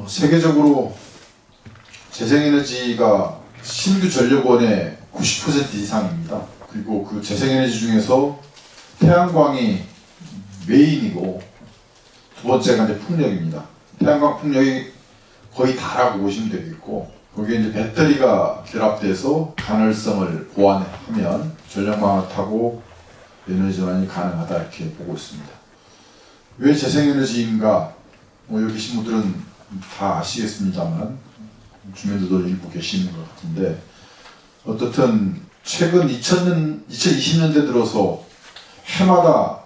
세계적으로 재생에너지가 신규 전력원의 90% 이상입니다. 그리고 그 재생에너지 중에서 태양광이 메인이고 두 번째가 이제 풍력입니다. 태양광 풍력이 거의 다라고 보시면 되겠고, 거기에 이제 배터리가 결합돼서 간헐성을 보완하면 전력망을 타고 에너지 전환이 가능하다 이렇게 보고 있습니다. 왜 재생에너지인가? 여기 계신 분들은 다 아시겠습니다만 주민들도 일부 계시는 것 같은데, 어떻든 최근 2020년대 들어서 해마다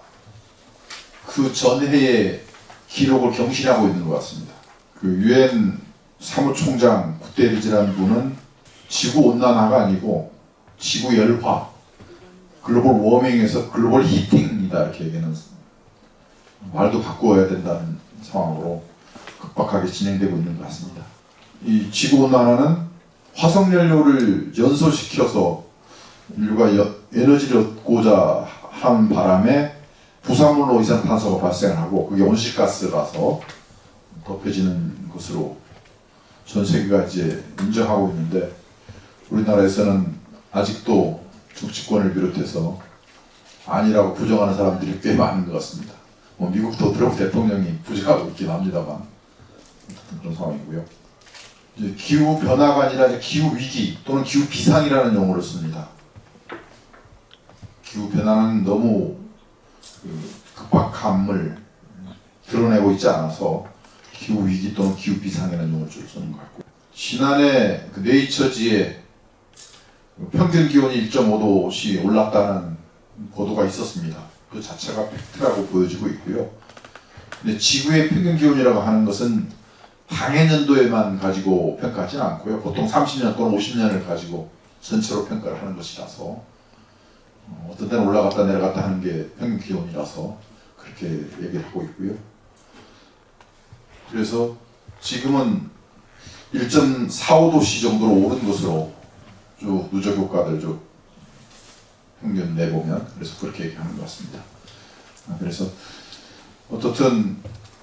그 전해의 기록을 경신하고 있는 것 같습니다. 그 유엔 사무총장 구테르즈라는 분은 지구 온난화가 아니고 지구 열화, 글로벌 워밍에서 글로벌 히팅이다 이렇게 얘기하는, 말도 바꾸어야 된다는 상황으로 급박하게 진행되고 있는 것 같습니다. 이 지구 온난화는 화석 연료를 연소시켜서 인류가 에너지를 얻고자 한 바람에 부산물로 이산탄소가 발생을 하고, 그게 온실가스라서 덮여지는 것으로 전 세계가 이제 인정하고 있는데, 우리나라에서는 아직도 정치권을 비롯해서 아니라고 부정하는 사람들이 꽤 많은 것 같습니다. 미국도 트럼프 대통령이 부정하고 있긴 합니다만 그런 상황이고요. 이제 기후 변화가 아니라 이제 기후 위기 또는 기후 비상이라는 용어를 씁니다. 기후 변화는 너무 급박함을 드러내고 있지 않아서 기후 위기 또는 기후 비상이라는 용어를 쓰는 것 같고, 지난해 그 네이처지에 평균 기온이 1.5도씩 올랐다는 보도가 있었습니다. 그 자체가 팩트라고 보여지고 있고요. 근데 지구의 평균 기온이라고 하는 것은 당해년도에만 가지고 평가하지는 않고요. 보통 30년 또는 50년을 가지고 전체로 평가를 하는 것이라서, 어떤 때는 올라갔다 내려갔다 하는 게 평균 기온이라서 그렇게 얘기를 하고 있고요. 그래서 지금은 1.45도씨 정도로 오른 것으로 쭉 누적 효과들 쭉 평균 내보면, 그래서 그렇게 얘기하는 것 같습니다. 그래서 어떻든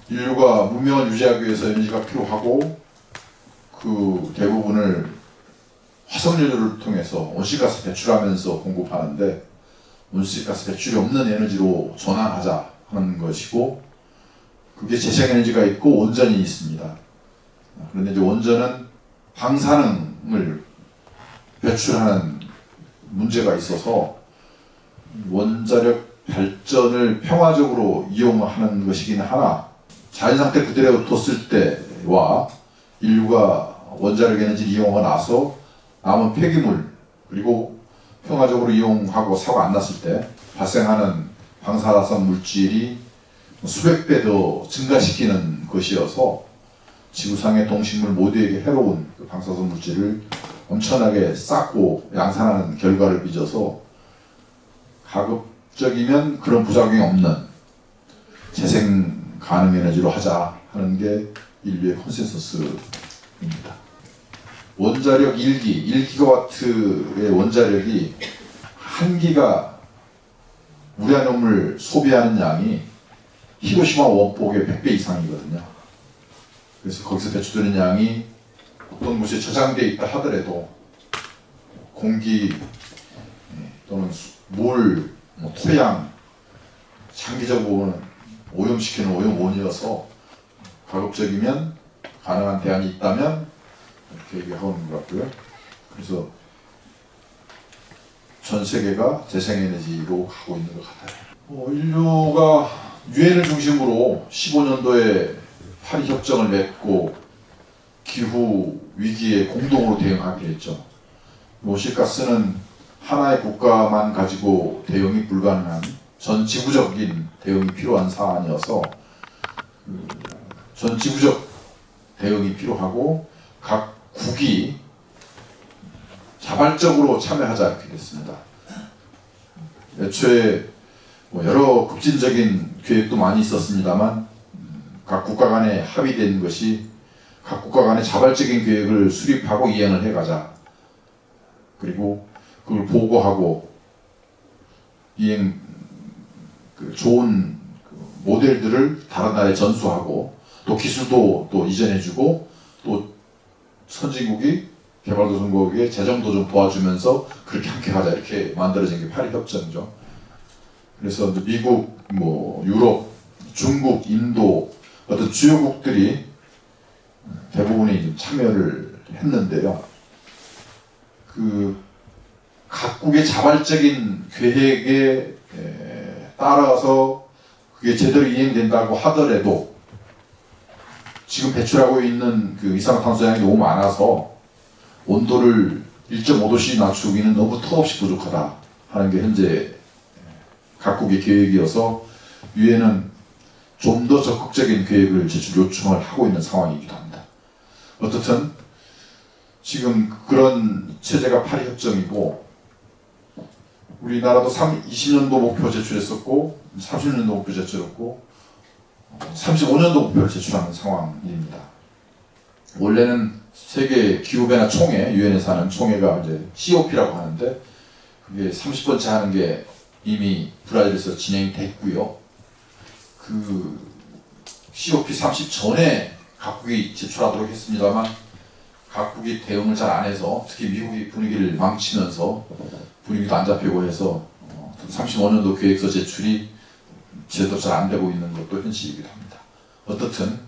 인류가 문명을 유지하기 위해서 에너지가 필요하고, 그 대부분을 화석연료를 통해서 온실가스 배출하면서 공급하는데, 온실가스 배출이 없는 에너지로 전환하자 하는 것이고, 그게 재생에너지가 있고 원전이 있습니다. 그런데 이제 원전은 방사능을 배출하는 문제가 있어서 원자력 발전을 평화적으로 이용하는 것이긴 하나, 자연상태 그대로 뒀을 때와 인류가 원자력 에너지를 이용하고 나서 남은 폐기물, 그리고 평화적으로 이용하고 사고가 안 났을 때 발생하는 방사성 물질이 수백 배 더 증가시키는 것이어서 지구상의 동식물 모두에게 해로운 그 방사성 물질을 엄청나게 쌓고 양산하는 결과를 빚어서 가급적이면 그런 부작용이 없는 재생 가능 에너지로 하자 하는 게 인류의 컨센서스입니다. 원자력 1기가와트의 원자력이 1기가 우라늄을 소비하는 양이 히로시마 원폭의 100배 이상이거든요. 그래서 거기서 배출되는 양이 어떤 곳에 저장되어 있다 하더라도 공기 또는 물, 토양, 장기적으로 오염시키는 오염원이어서 가급적이면 가능한 대안이 있다면 이렇게 얘기하고 있는 것 같고요. 그래서 전 세계가 재생에너지로 가고 있는 것 같아요. 인류가 유엔을 중심으로 15년도에 파리 협정을 맺고 기후 위기에 공동으로 대응하기로 했죠. 온실가스는 하나의 국가만 가지고 대응이 불가능한 전 지구적인 대응이 필요한 사안이어서 전 지구적 대응이 필요하고 각 국이 자발적으로 참여하자 이렇게 됐습니다. 애초에 여러 급진적인 계획도 많이 있었습니다만, 각 국가 간에 합의된 것이 각 국가 간에 자발적인 계획을 수립하고 이행을 해가자. 그리고 그걸 보고하고 이행 좋은 모델들을 다른 나라에 전수하고 또 기술도 또 이전해주고 또 선진국이 개발도상국의 재정도 좀 도와주면서 그렇게 함께 가자 이렇게 만들어진 게 파리 협정이죠. 그래서 미국, 뭐 유럽, 중국, 인도 어떤 주요국들이 대부분이 좀 참여를 했는데요. 그 각국의 자발적인 계획에 따라서 그게 제대로 이행된다고 하더라도 지금 배출하고 있는 그 이산화탄소량이 너무 많아서 온도를 1.5도씩 낮추기는 너무 턱없이 부족하다 하는 게 현재 각국의 계획이어서 유엔은 좀 더 적극적인 계획을 제출 요청을 하고 있는 상황이기도 합니다. 어떻든 지금 그런 체제가 파리 협정이고 우리나라도 20년도 목표 제출했었고 30년도 목표 제출했고 35년도 목표를 제출하는 상황입니다. 원래는 세계 기후변화 총회, 유엔에서 하는 총회가 이제 COP라고 하는데 그게 30번째 하는 게 이미 브라질에서 진행이 됐고요. 그 COP 30 전에 각국이 제출하도록 했습니다만 각국이 대응을 잘 안 해서 특히 미국이 분위기를 망치면서 분위기도 안 잡히고 해서 35년도 계획서 제출이 제대로 잘 안 되고 있는 것도 현실이기도 합니다. 어떻든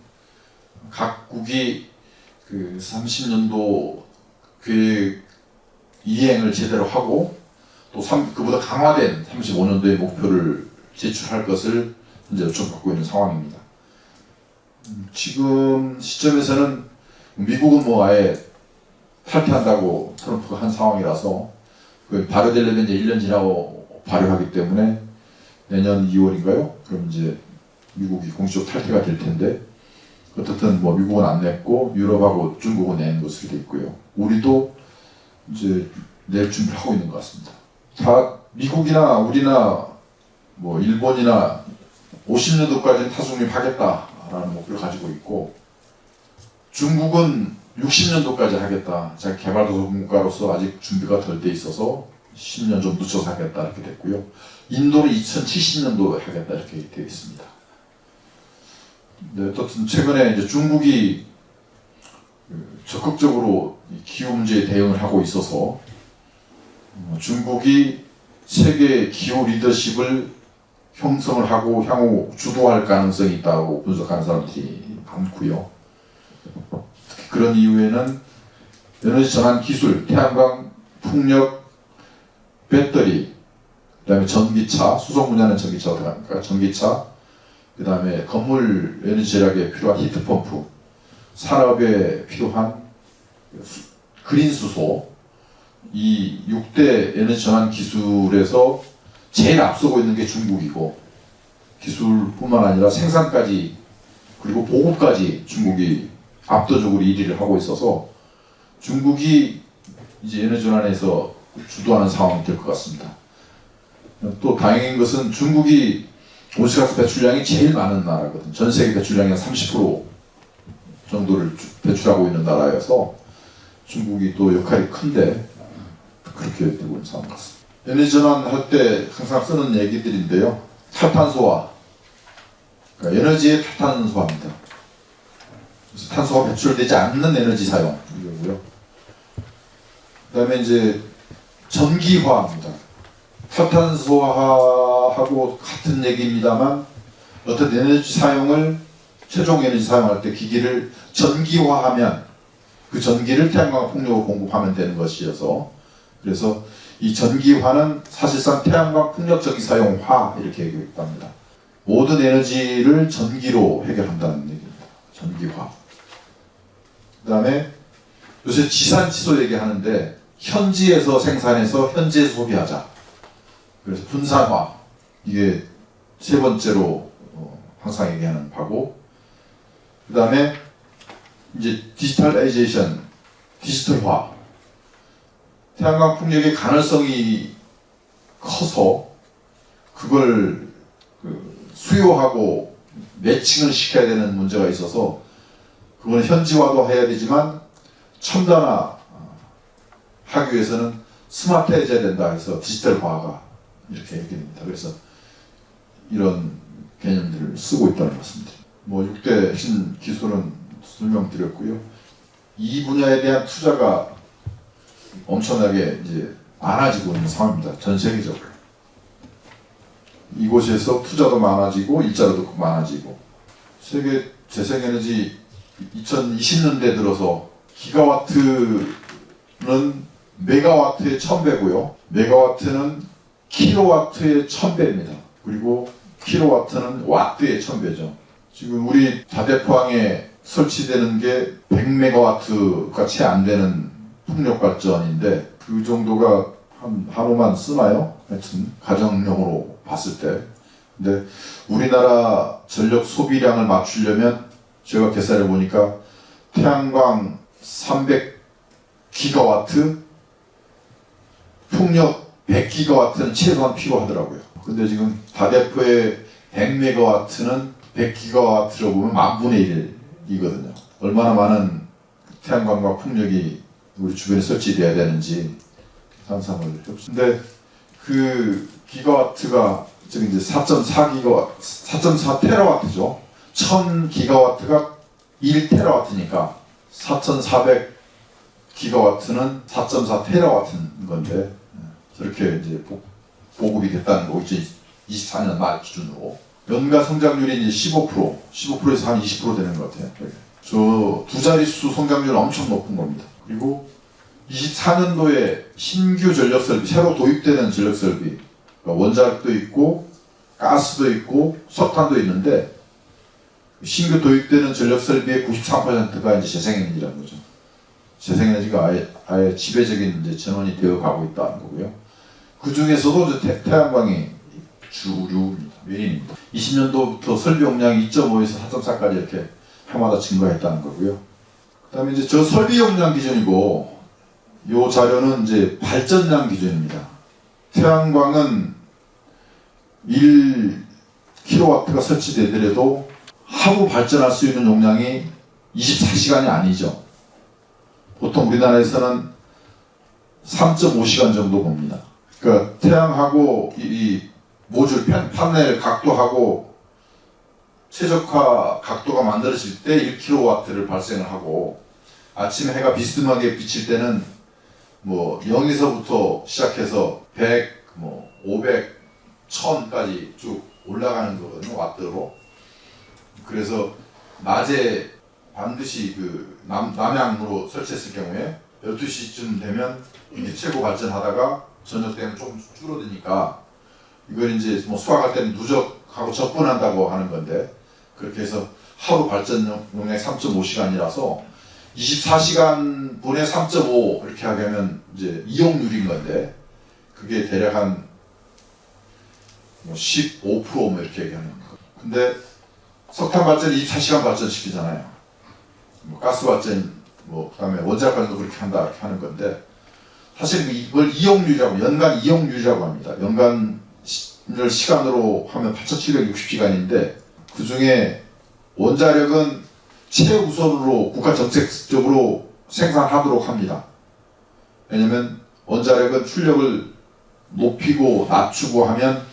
각국이 그 30년도 계획 이행을 제대로 하고 또 그보다 강화된 35년도의 목표를 제출할 것을 현재 요청받고 있는 상황입니다. 지금 시점에서는 미국은 뭐 아예 탈퇴한다고 트럼프가 한 상황이라서 발효되려면 이제 1년 지나고 발효하기 때문에 내년 2월인가요? 그럼 이제 미국이 공식적으로 탈퇴가 될 텐데 어떻든 뭐 미국은 안 냈고 유럽하고 중국은 낸 것으로 돼 있고요. 우리도 이제 낼 준비를 하고 있는 것 같습니다. 다 미국이나 우리나 뭐 일본이나 50년도까지는 타수중립하겠다라는 목표를 가지고 있고 중국은 60년도까지 하겠다. 자기 개발도상국가로서 아직 준비가 덜 돼 있어서 10년 좀 늦춰서 하겠다 이렇게 됐고요. 인도는 2070년도에 하겠다 이렇게 되어 있습니다. 네, 어쨌든 최근에 이제 중국이 적극적으로 기후 문제에 대응을 하고 있어서 중국이 세계 기후 리더십을 형성을 하고 향후 주도할 가능성이 있다고 분석하는 사람들이 많고요. 특히 그런 이유에는 에너지 전환 기술, 태양광, 풍력, 배터리, 그다음에 전기차, 수송 분야는 전기차가 들어가니까 전기차, 그다음에 건물 에너지 절약에 필요한 히트펌프, 산업에 필요한 그린 수소, 이 6대 에너지 전환 기술에서 제일 앞서고 있는 게 중국이고 기술뿐만 아니라 생산까지 그리고 보급까지 중국이 압도적으로 1위를 하고 있어서 중국이 이제 에너지 전환에서 주도하는 상황이 될 것 같습니다. 또 다행인 것은 중국이 온실가스 배출량이 제일 많은 나라거든요. 전 세계 배출량의 30% 정도를 배출하고 있는 나라여서 중국이 또 역할이 큰데 그렇게 되고 있는 상황 같습니다. 에너지 전환할 때 항상 쓰는 얘기들인데요. 탈탄소화, 그러니까 에너지의 탈탄소화입니다. 그래서 탄소가 배출되지 않는 에너지 사용 이거고요. 그다음에 이제 전기화입니다. 탈탄소화하고 같은 얘기입니다만 어떤 에너지 사용을 최종 에너지 사용할 때 기기를 전기화하면 그 전기를 태양광 풍력으로 공급하면 되는 것이어서 그래서 이 전기화는 사실상 태양광 풍력 전기 사용화 이렇게 얘기하고 합니다. 모든 에너지를 전기로 해결한다는 얘기입니다. 전기화. 그 다음에 요새 지산지소 얘기하는데 현지에서 생산해서 현지에서 소비하자. 그래서 분산화 이게 세 번째로 항상 얘기하는 바고 그 다음에 이제 디지털라이제이션, 디지털화. 태양광 풍력의 가능성이 커서 그걸 수요하고 매칭을 시켜야 되는 문제가 있어서 그건 현지화도 해야 되지만 첨단화 하기 위해서는 스마트해져야 된다 해서 디지털화가 이렇게 얘기됩니다. 그래서 이런 개념들을 쓰고 있다는 말씀드립니다. 뭐 6대 핵심 기술은 설명드렸고요. 이 분야에 대한 투자가 엄청나게 이제 많아지고 있는 상황입니다. 전 세계적으로. 이곳에서 투자도 많아지고 일자리도 많아지고. 세계 재생에너지 2020년대 들어서 기가와트는 메가와트의 1000배고요. 메가와트는 킬로와트의 1000배입니다. 그리고 킬로와트는 와트의 1000배죠. 지금 우리 다대포항에 설치되는 게 100메가와트가 채 안 되는 풍력 발전인데 그 정도가 한 하루만 쓰나요? 하여튼 가정용으로 봤을 때. 근데 우리나라 전력 소비량을 맞추려면 제가 계산해 보니까 태양광 300기가와트, 풍력 100기가와트는 최소한 필요하더라고요. 근데 지금 다대포의 100메가와트는 100기가와트로 보면 10,000분의 1이거든요. 얼마나 많은 태양광과 풍력이 우리 주변에 설치돼야 되는지 상상을 해봅시다. 근데 그 기가와트가 지금 이제 4.4 테라와트죠. 1000기가와트가 1테라와트니까 4,400 기가와트는 4.4 테라와트인 건데 저렇게 이제 보급이 됐다는 거 2024년 말 기준으로 연간 성장률이 이제 15%에서 한 20% 되는 것 같아요. 저 두 자릿수 성장률은 엄청 높은 겁니다. 그리고 24년도에 신규 전력 설비, 새로 도입되는 전력 설비, 그러니까 원자력도 있고 가스도 있고 석탄도 있는데 신규 도입되는 전력 설비의 93%가 이제 재생에너지라는 거죠. 재생에너지가 아예 지배적인 이제 전원이 되어 가고 있다는 거고요. 그 중에서도 태양광이 주류입니다. 메인입니다. 20년도부터 설비 용량이 2.5에서 4.4까지 이렇게 해마다 증가했다는 거고요. 그다음에 이제 저 설비 용량 기준이고, 이 자료는 이제 발전량 기준입니다. 태양광은 1kW가 설치되더라도 하루 발전할 수 있는 용량이 24시간이 아니죠. 보통 우리나라에서는 3.5시간 정도 봅니다. 그러니까 태양하고 이 모듈 판넬 각도하고 최적화 각도가 만들어질 때 1kW를 발생을 하고, 아침에 해가 비스듬하게 비칠 때는 뭐 0에서부터 시작해서 100, 뭐 500, 1000까지 쭉 올라가는 거거든요, 와트로. 그래서 낮에 반드시 그 남향으로 설치했을 경우에 12시쯤 되면 이게 최고 발전하다가 저녁 때는 조금 줄어드니까 이걸 이제 뭐 수확할 때는 누적하고 적분한다고 하는 건데, 그렇게 해서 하루 발전 용량이 3.5시간이라서 24시간 분의 3.5 이렇게 하면 이제 이용률인 건데, 그게 대략 한 뭐 15% 이렇게 얘기하는 거. 근데 석탄 발전 24시간 발전시키잖아요. 뭐 가스 발전, 뭐 그다음에 원자력 발전도 그렇게 한다 이렇게 하는 건데, 사실 이걸 이용률이라고, 연간 이용률이라고 합니다. 연간을 시간으로 하면 8,760시간인데 그 중에 원자력은 최우선으로 국가 정책적으로 생산하도록 합니다. 왜냐하면 원자력은 출력을 높이고 낮추고 하면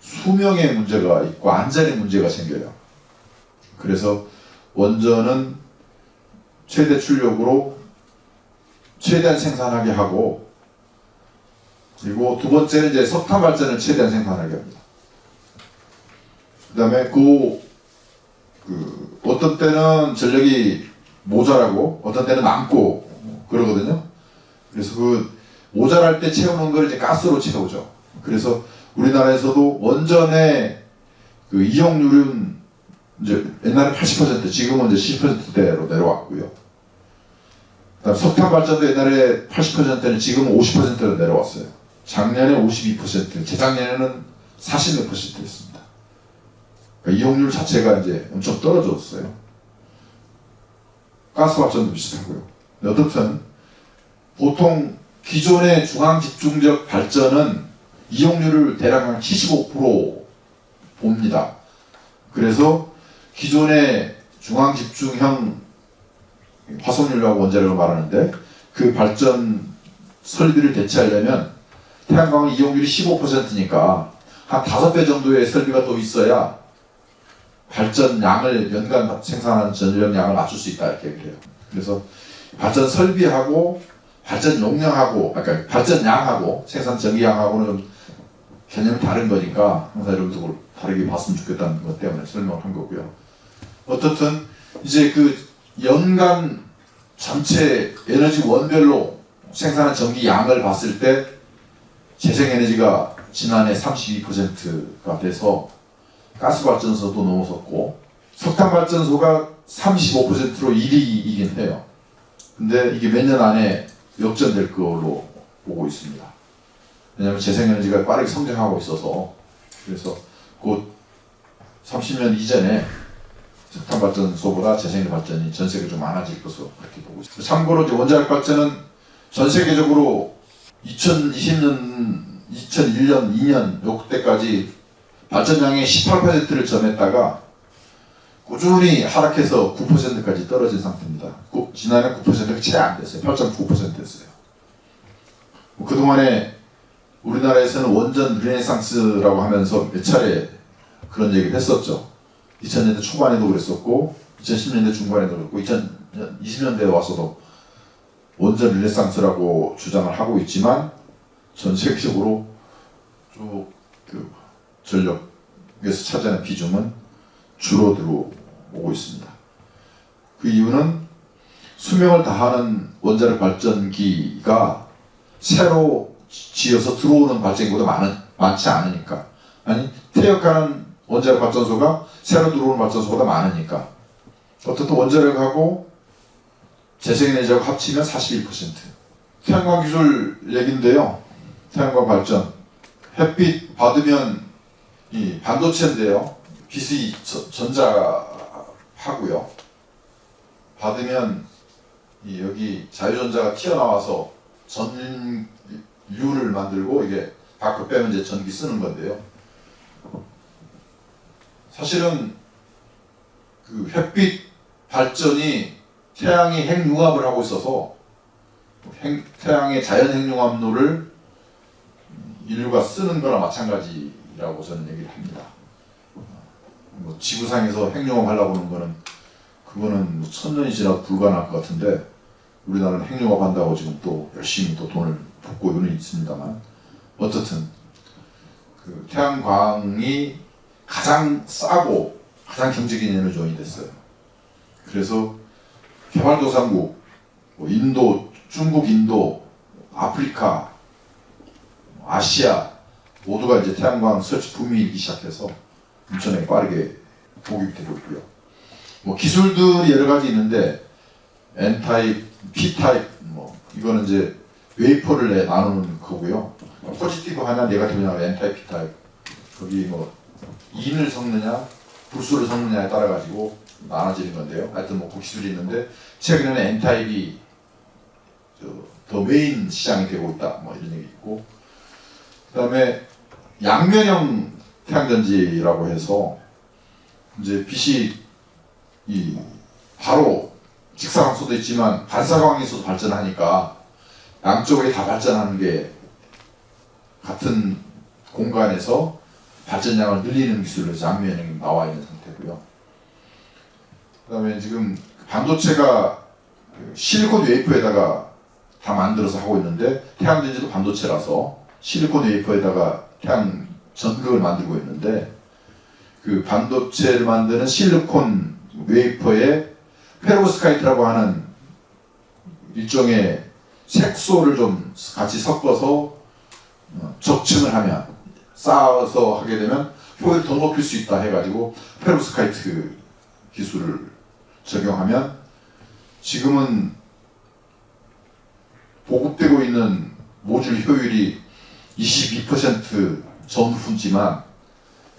수명의 문제가 있고 안전의 문제가 생겨요. 그래서 원전은 최대 출력으로 최대한 생산하게 하고, 그리고 두 번째는 이제 석탄 발전을 최대한 생산하게 합니다. 그 다음에 어떤 때는 전력이 모자라고 어떤 때는 남고 그러거든요. 그래서 그 모자랄 때 채우는 걸 이제 가스로 채우죠. 그래서 우리나라에서도 원전의 그 이용률은 이제 옛날에 80%, 지금은 이제 70%대로 내려왔고요. 그다음 석탄 발전도 옛날에 80%는 지금은 50%로 내려왔어요. 작년에 52%, 재작년에는 40%였습니다. 그러니까 이용률 자체가 이제 엄청 떨어졌어요. 가스 발전도 비슷하고요. 어떻든 보통 기존의 중앙 집중적 발전은 이용률을 대략 한 75% 봅니다. 그래서 기존의 중앙 집중형 화석연료하고 원자력을 말하는데, 그 발전 설비를 대체하려면 태양광은 이용률이 15%니까 한 5배 정도의 설비가 또 있어야 발전량을 연간 생산하는 전력량을 맞출 수 있다 이렇게 얘기를 해요. 그래서 발전 설비하고 발전 용량하고 그러니까 발전량하고 생산 전기량하고는 개념이 다른 거니까 항상 여러분들 그걸 다르게 봤으면 좋겠다는 것 때문에 설명을 한 거고요. 어떻든 이제 그 연간 전체 에너지 원별로 생산한 전기 양을 봤을 때 재생에너지가 지난해 32%가 돼서 가스발전소도 넘어섰고 석탄발전소가 35%로 1위이긴 해요. 근데 이게 몇 년 안에 역전될 걸로 보고 있습니다. 왜냐하면 재생에너지가 빠르게 성장하고 있어서 그래서 곧 30년 이전에 석탄발전소보다 재생에너지 발전이 전 세계적으로 많아질 것으로 그렇게 보고 있습니다. 참고로 이제 원자력 발전은 전 세계적으로 2020년, 2001년, 2년 요때까지 발전량의 18%를 점했다가 꾸준히 하락해서 9%까지 떨어진 상태입니다. 지난해 9%가 채 안 됐어요. 8.9%였어요. 그동안에 우리나라에서는 원전 르네상스라고 하면서 몇 차례 그런 얘기를 했었죠. 2000년대 초반에도 그랬었고 2010년대 중반에도 그랬고 2020년대에 와서도 원전 르네상스라고 주장을 하고 있지만 전 세계적으로 쭉 그 전력에서 차지하는 비중은 줄어들어 오고 있습니다. 그 이유는 수명을 다하는 원자력 발전기가 새로 지어서 들어오는 발전기보다 많지 않으니까 아니 퇴역하는 원자력 발전소가 새로 들어오는 발전소보다 많으니까 어떻든 원자력하고 재생에너지하고 합치면 41%. 태양광 기술 얘긴데요. 태양광 발전. 햇빛 받으면 이 반도체인데요. 빛이 전자하고요. 받으면 이 여기 자유전자가 튀어나와서 전류를 만들고 이게 밖으로 빼면 이제 전기 쓰는 건데요. 사실은 그 햇빛 발전이 태양이 핵융합을 하고 있어서 태양의 자연 핵융합로를 인류가 쓰는 거나 마찬가지라고 저는 얘기를 합니다. 뭐 지구상에서 핵융합 하려고 하는 거는 그거는 뭐 1000년이 지나도 불가능할 것 같은데 우리나라는 핵융합 한다고 지금 또 열심히 또 돈을 붓고는 있습니다만 어떻든 그 태양광이 가장 싸고 가장 경제적인 에너지원이 됐어요. 그래서 개발도상국, 뭐 인도, 중국, 인도, 아프리카, 아시아 모두가 이제 태양광 설치 붐이 일기 시작해서 엄청나게 빠르게 보급이 되고 있고요. 뭐 기술들이 여러 가지 있는데 N타입, P타입, 뭐 이거는 이제 웨이퍼를 나누는 거고요. 포지티브 하나, 네거티브 하나, N타입, P타입. 거기 뭐 인을 섞느냐, 불소를 섞느냐에 따라 가지고 나눠지는 건데요. 하여튼 뭐 그 기술이 있는데 최근에는 N타입이 더 메인 시장이 되고 있다. 뭐 이런 얘기 있고. 그다음에 양면형 태양전지라고 해서 이제 빛이 이 바로 직사광선도 있지만 반사광에서도 발전하니까 양쪽에 다 발전하는 게 같은 공간에서 발전량을 늘리는 기술로 양면형이 나와 있는 상태고요. 그다음에 지금 반도체가 실리콘 웨이퍼에다가 다 만들어서 하고 있는데 태양전지도 반도체라서 실리콘 웨이퍼에다가 태양 전극을 만들고 있는데 그 반도체를 만드는 실리콘 웨이퍼에 페로스카이트라고 하는 일종의 색소를 좀 같이 섞어서 적층을 하면 쌓아서 하게 되면 효율을 더 높일 수 있다 해가지고 페로스카이트 기술을 적용하면 지금은 보급되고 있는 모듈 효율이 22% 전후지만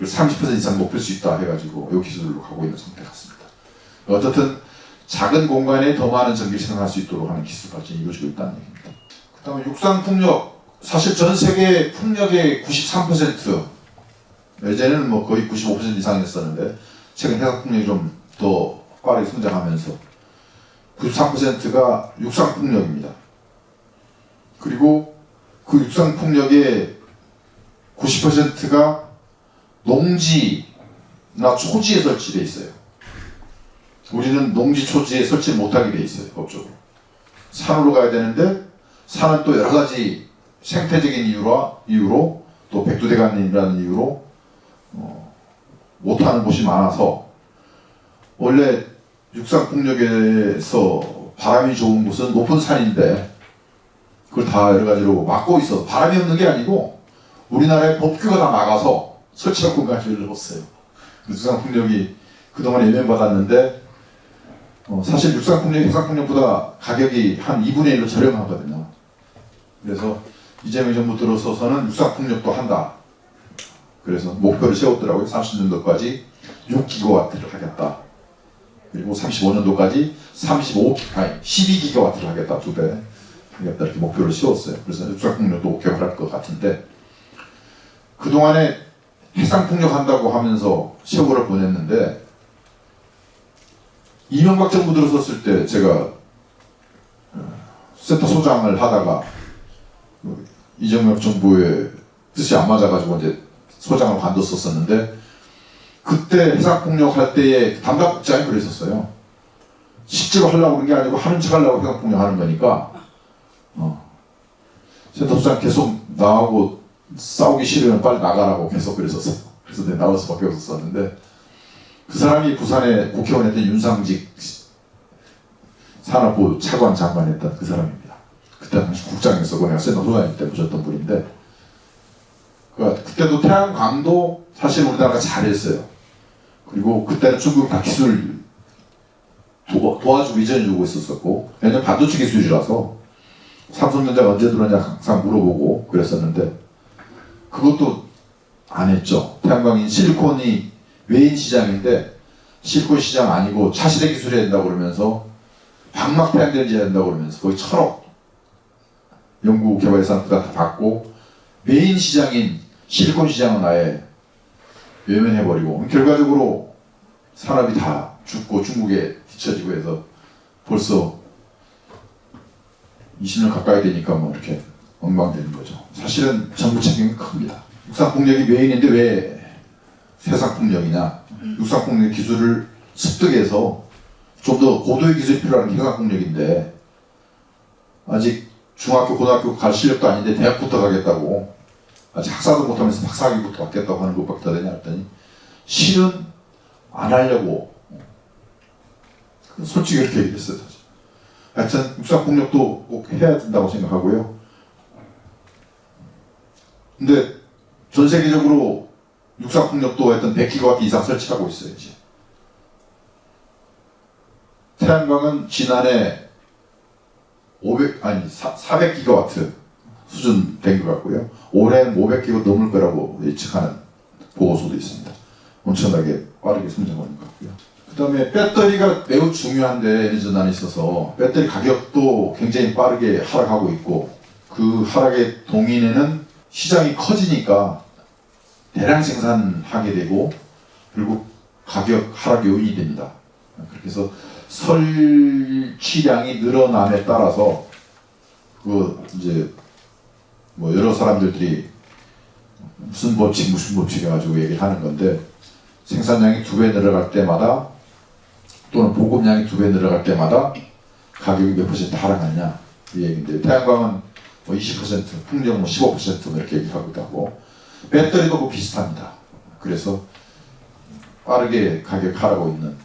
30% 이상 높일 수 있다 해가지고 이 기술로 가고 있는 상태 같습니다. 어쨌든 작은 공간에 더 많은 전기를 생산할 수 있도록 하는 기술 발전이 이루어지고 있다는 얘기입니다. 그 다음에 육상 풍력, 사실 전 세계 풍력의 93%, 예전에는 뭐 거의 95% 이상이었었는데 최근 해상 풍력이 좀 더 빠르게 성장하면서 93%가 육상 풍력입니다. 그리고 그 육상 풍력의 90%가 농지 초지에 설치되어 있어요. 우리는 농지 초지에 설치 못하게 돼 있어요. 법적으로. 산으로 가야 되는데 산은 또 여러 가지 생태적인 이유로 또 백두대간이라는 이유로 못하는 곳이 많아서 원래 육상폭력에서 바람이 좋은 곳은 높은 산인데 그걸 다 여러 가지로 막고 있어. 바람이 없는 게 아니고 우리나라의 법규가 다 막아서 설치할 공간이 별로 없어요. 육상폭력이 그동안 예면받았는데 사실 육상폭력이 해상폭력보다 가격이 한 2분의 1로 저렴하거든요. 그래서 이재명 정부 들어서서는 육상폭력도 한다. 그래서 목표를 세웠더라고요. 30년도까지 6기가와트를 하겠다. 그리고 35년도까지 12기가와트를 하겠다. 2배 하겠다. 이렇게 목표를 세웠어요. 그래서 육상폭력도 개발할 것 같은데 그동안에 해상폭력 한다고 하면서 세월을 보냈는데 이명박 정부 들어섰을 때 제가 센터 소장을 하다가 이재명 정부의 뜻이 안 맞아가지고 이제 소장을 관뒀었었는데 그때 해상폭력 할 때의 담당국장이 그랬었어요. 실제로 하려고 그런 게 아니고 하는 척 하려고 해상폭력 하는 거니까 센터 소장 계속 나하고 싸우기 싫으면 빨리 나가라고 계속 그랬었어요. 그래서 내가 나올 수밖에 없었었는데 그 사람이 부산에 국회의원했던 윤상직 산업부 차관 장관했던 그 사람입니다. 그때 당시 국장이었고 내가 센터 소장일 때 보셨던 분인데 그때도 태양광도 사실 우리나라가 잘했어요. 그리고 그때는 중국 다 기술 도와주고 이전해주고 있었었고 왜냐면 반도체 기술이라서 삼성전자가 언제 들어오냐 항상 물어보고 그랬었는데 그것도 안 했죠. 태양광이 실리콘이 메인 시장인데 실리콘 시장 아니고 차세대 기술이 된다고 그러면서 방막 태양전지 해야 된다고 그러면서 거의 1,000억 연구 개발 예산 다 받고 메인 시장인 실리콘 시장은 아예 외면해버리고 결과적으로 산업이 다 죽고 중국에 뒤처지고 해서 벌써 20년 가까이 되니까 뭐 이렇게 엉망되는 거죠. 사실은 정부 책임이 큽니다. 육상폭력이 메인인데 왜 해상폭력이냐. 육상폭력 기술을 습득해서 좀 더 고도의 기술이 필요한 게 해상폭력인데 아직 중학교, 고등학교 갈 실력도 아닌데 대학부터 가겠다고 아직 학사도 못하면서 박사학위부터 받겠다고 하는 것밖에 더 되냐 했더니 실은 안 하려고 솔직히 이렇게 얘기했어요. 사실. 하여튼 육상폭력도 꼭 해야 된다고 생각하고요. 근데 전 세계적으로 육상폭력도 하여튼 100기가와트 이상 설치하고 있어요. 이제. 태양광은 지난해 400기가와트 수준 된 것 같고요. 올해는 500기가 넘을 거라고 예측하는 보고서도 있습니다. 엄청나게 빠르게 성장하는 것 같고요. 그 다음에 배터리가 매우 중요한데 에너지 전환이 있어서 배터리 가격도 굉장히 빠르게 하락하고 있고 그 하락의 동인에는 시장이 커지니까 대량 생산하게 되고 그리고 가격 하락 요인이 됩니다. 그렇게 해서 설치량이 늘어남에 따라서 그 이제 뭐 여러 사람들이 무슨 법칙 해가지고 얘기를 하는 건데 생산량이 2배 늘어갈 때마다 또는 보급량이 2배 늘어갈 때마다 가격이 몇 % 하락하냐 이 얘기인데 태양광은 뭐 20%, 풍력 뭐 15% 이렇게 얘기하기도 하고 배터리도 뭐 비슷합니다. 그래서 빠르게 가격 하락하고 있는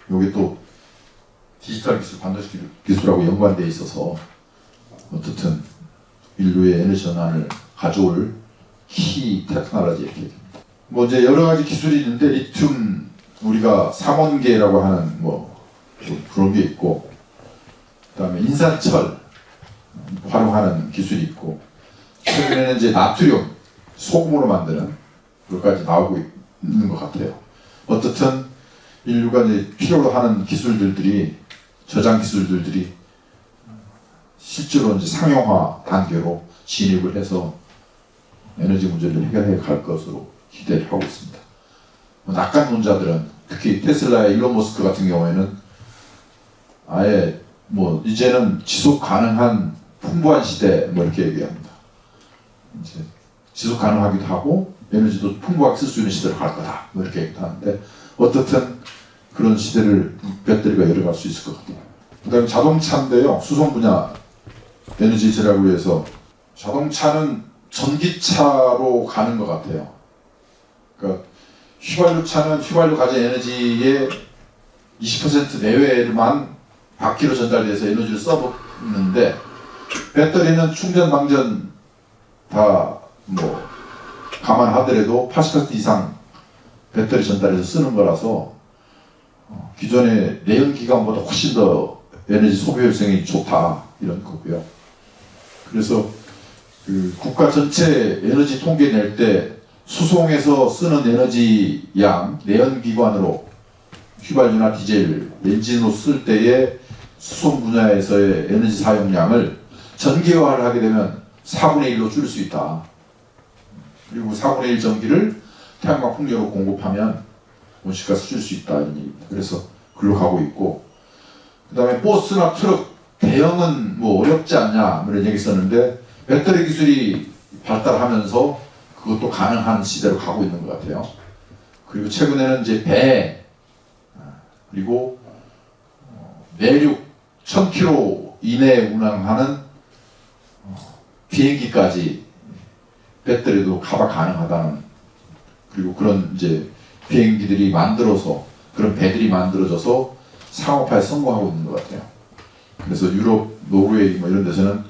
요게 또 디지털 기술, 반도체 기술하고 연관되어 있어서 어떻든 인류의 에너지 전환을 가져올 키 테크놀로지 이렇게 뭐 이제 여러 가지 기술이 있는데 리튬 우리가 삼원계라고 하는 뭐 그런 게 있고 그다음에 인산철 활용하는 기술이 있고 최근에는 이제 나트륨 소금으로 만드는 것까지 나오고 있는 것 같아요. 어떻든 인류가 이제 필요로 하는 기술들이 저장 기술들이 실제로 이제 상용화 단계로 진입을 해서 에너지 문제를 해결해 갈 것으로 기대를 하고 있습니다. 낙관론자들은 특히 테슬라의 일론 머스크 같은 경우에는 아예 뭐 이제는 지속 가능한 풍부한 시대 뭐 이렇게 얘기합니다. 이제 지속 가능하기도 하고 에너지도 풍부하게 쓸 수 있는 시대로 갈 거다. 뭐 이렇게 얘기하는데 어떻든 그런 시대를 배터리가 열어갈 수 있을 것 같아요. 그 다음에 자동차인데요. 수송 분야 에너지 절약을 위해서 자동차는 전기차로 가는 것 같아요. 그러니까 휘발유차는 휘발유 가진 에너지의 20% 내외만 바퀴로 전달돼서 에너지를 써먹는데 배터리는 충전 방전 다 뭐 감안하더라도 80% 이상 배터리 전달해서 쓰는 거라서 기존의 내연기관보다 훨씬 더 에너지 소비 효율성이 좋다 이런 거고요. 그래서 그 국가 전체 에너지 통계 낼 때 수송에서 쓰는 에너지 양 내연기관으로 휘발유나 디젤 엔진으로 쓸 때의 수송 분야에서의 에너지 사용량을 전기화를 하게 되면 4분의 1로 줄일 수 있다. 그리고 4분의 1 전기를 태양광 풍력으로 공급하면 온실가스 줄일 수 있다 이런 얘기입니다. 그래서 글로 가고 있고 그 다음에 버스나 트럭 대형은 뭐 어렵지 않냐 이런 얘기 있었는데 배터리 기술이 발달하면서 그것도 가능한 시대로 가고 있는 것 같아요. 그리고 최근에는 이제 배 그리고 내륙 1000km 이내에 운항하는 비행기까지 배터리도 카바 가능하다는 그리고 그런 이제 비행기들이 만들어서 그런 배들이 만들어져서 상업화에 성공하고 있는 것 같아요. 그래서 유럽, 노르웨이 뭐 이런 데서는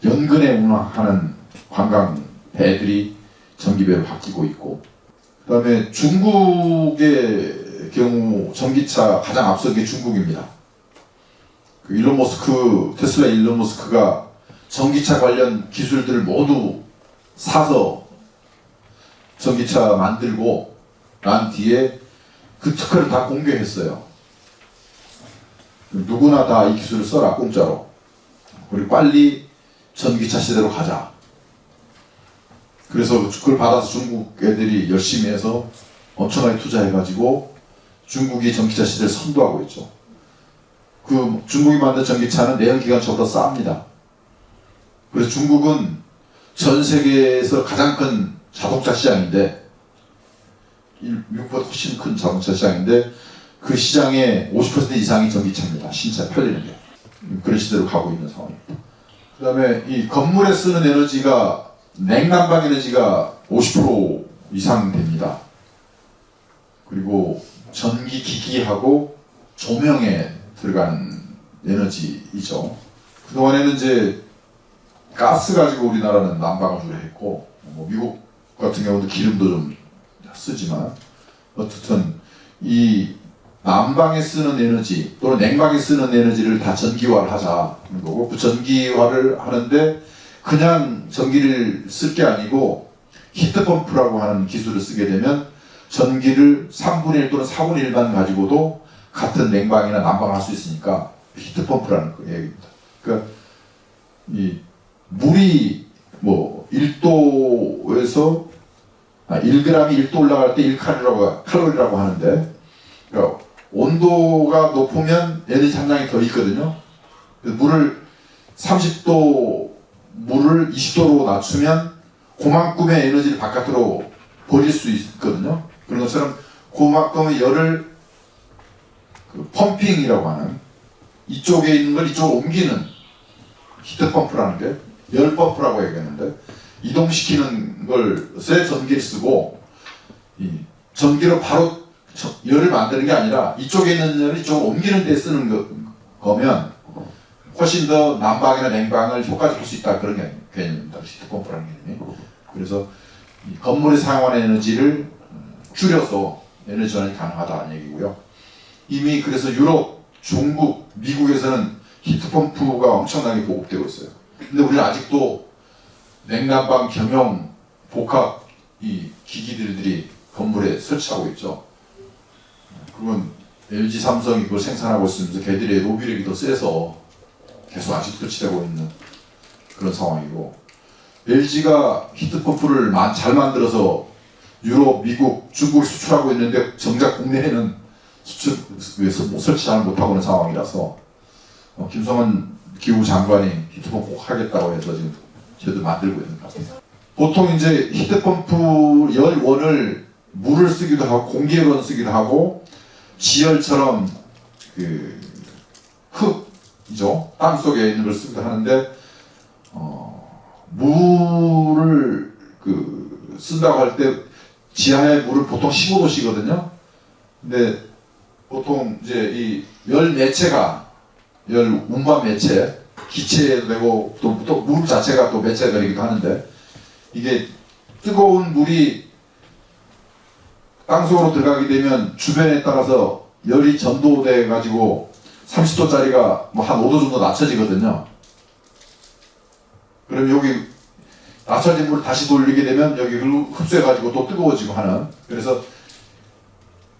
연근에 운항하는 관광 배들이 전기배로 바뀌고 있고 그다음에 중국의 경우 전기차 가장 앞선 게 중국입니다. 그 일론 머스크 테슬라 일론 머스크가 전기차 관련 기술들을 모두 사서 전기차 만들고 난 뒤에 그 특허를 다 공개했어요. 누구나 다 이 기술을 써라 공짜로. 우리 빨리 전기차 시대로 가자. 그래서 그걸 받아서 중국 애들이 열심히 해서 엄청나게 투자해가지고 중국이 전기차 시대를 선도하고 있죠. 그 중국이 만든 전기차는 내연기관차보다 쌉니다. 그래서 중국은 전 세계에서 가장 큰 자동차 시장인데 미국보다 훨씬 큰 자동차 시장인데 그 시장의 50% 이상이 전기차입니다. 신차 팔리는 게. 그런 시대로 가고 있는 상황입니다. 그 다음에 이 건물에 쓰는 에너지가 냉난방 에너지가 50% 이상 됩니다. 그리고 전기 기기하고 조명에 들어가는 에너지이죠. 그동안에는 이제 가스 가지고 우리나라는 난방을 주로 했고 뭐 미국 같은 경우도 기름도 좀 쓰지만 어쨌든 이 난방에 쓰는 에너지 또는 냉방에 쓰는 에너지를 다 전기화를 하자는 거고 그 전기화를 하는데 그냥 전기를 쓸 게 아니고 히트펌프라고 하는 기술을 쓰게 되면 전기를 3분의 1 또는 4분의 1만 가지고도 같은 냉방이나 난방을 할 수 있으니까 히트펌프라는 그 얘기입니다. 그러니까 이 물이 뭐 1도에서 1g이 1도 올라갈 때 1칼로리라고 하는데 그러니까 온도가 높으면 에너지 함량이 더 있거든요. 물을 30도 물을 20도로 낮추면 그만큼의 에너지를 바깥으로 버릴 수 있거든요. 그런 것처럼 그만큼의 열을 그 펌핑이라고 하는 이쪽에 있는 걸 이쪽으로 옮기는 히트펌프라는 게 열펌프라고 얘기했는데 이동시키는 것에 전기를 쓰고 이 전기로 바로 열을 만드는 게 아니라 이쪽에 있는 열을 이쪽으로 옮기는 데 쓰는 거면 훨씬 더 난방이나 냉방을 효과적으로 할 수 있다 그런 개념입니다. 히트펌프라는 개념이. 그래서 이 건물에 사용하는 에너지를 줄여서 에너지 전환이 가능하다는 얘기고요. 이미 그래서 유럽, 중국, 미국에서는 히트펌프가 엄청나게 보급되고 있어요. 근데 우리는 아직도 냉난방 겸용 복합 이 기기들이 건물에 설치하고 있죠. 그건 LG, 삼성이 그걸 생산하고 있으면서 걔들의 로비력이 더 세서 계속 아직 설치되고 있는 그런 상황이고 LG가 히트펌프를 잘 만들어서 유럽, 미국, 중국에 수출하고 있는데 정작 국내에는 수출에서 설치 잘 못하고 있는 상황이라서 김성환 기후 장관이 히트펌프 꼭 하겠다고 해서 지금 저도 만들고 있는 것 같습니다. 보통 이제 히트펌프 열원을 물을 쓰기도 하고 공기열원 쓰기도 하고 지열처럼 그 흙이죠. 땅 속에 있는 걸 쓰기도 하는데 물을 쓴다고 할 때 지하의 물을 보통 15도씨거든요. 근데 보통 이제 이 열 매체가 열 운반 매체 기체도 되고 또 물 자체가 또 매체가 되기도 하는데 이게 뜨거운 물이 땅속으로 들어가게 되면 주변에 따라서 열이 전도돼 가지고 30도짜리가 뭐 한 5도 정도 낮춰지거든요. 그럼 여기 낮춰진 물을 다시 돌리게 되면 여기 흡수해 가지고 또 뜨거워지고 하는. 그래서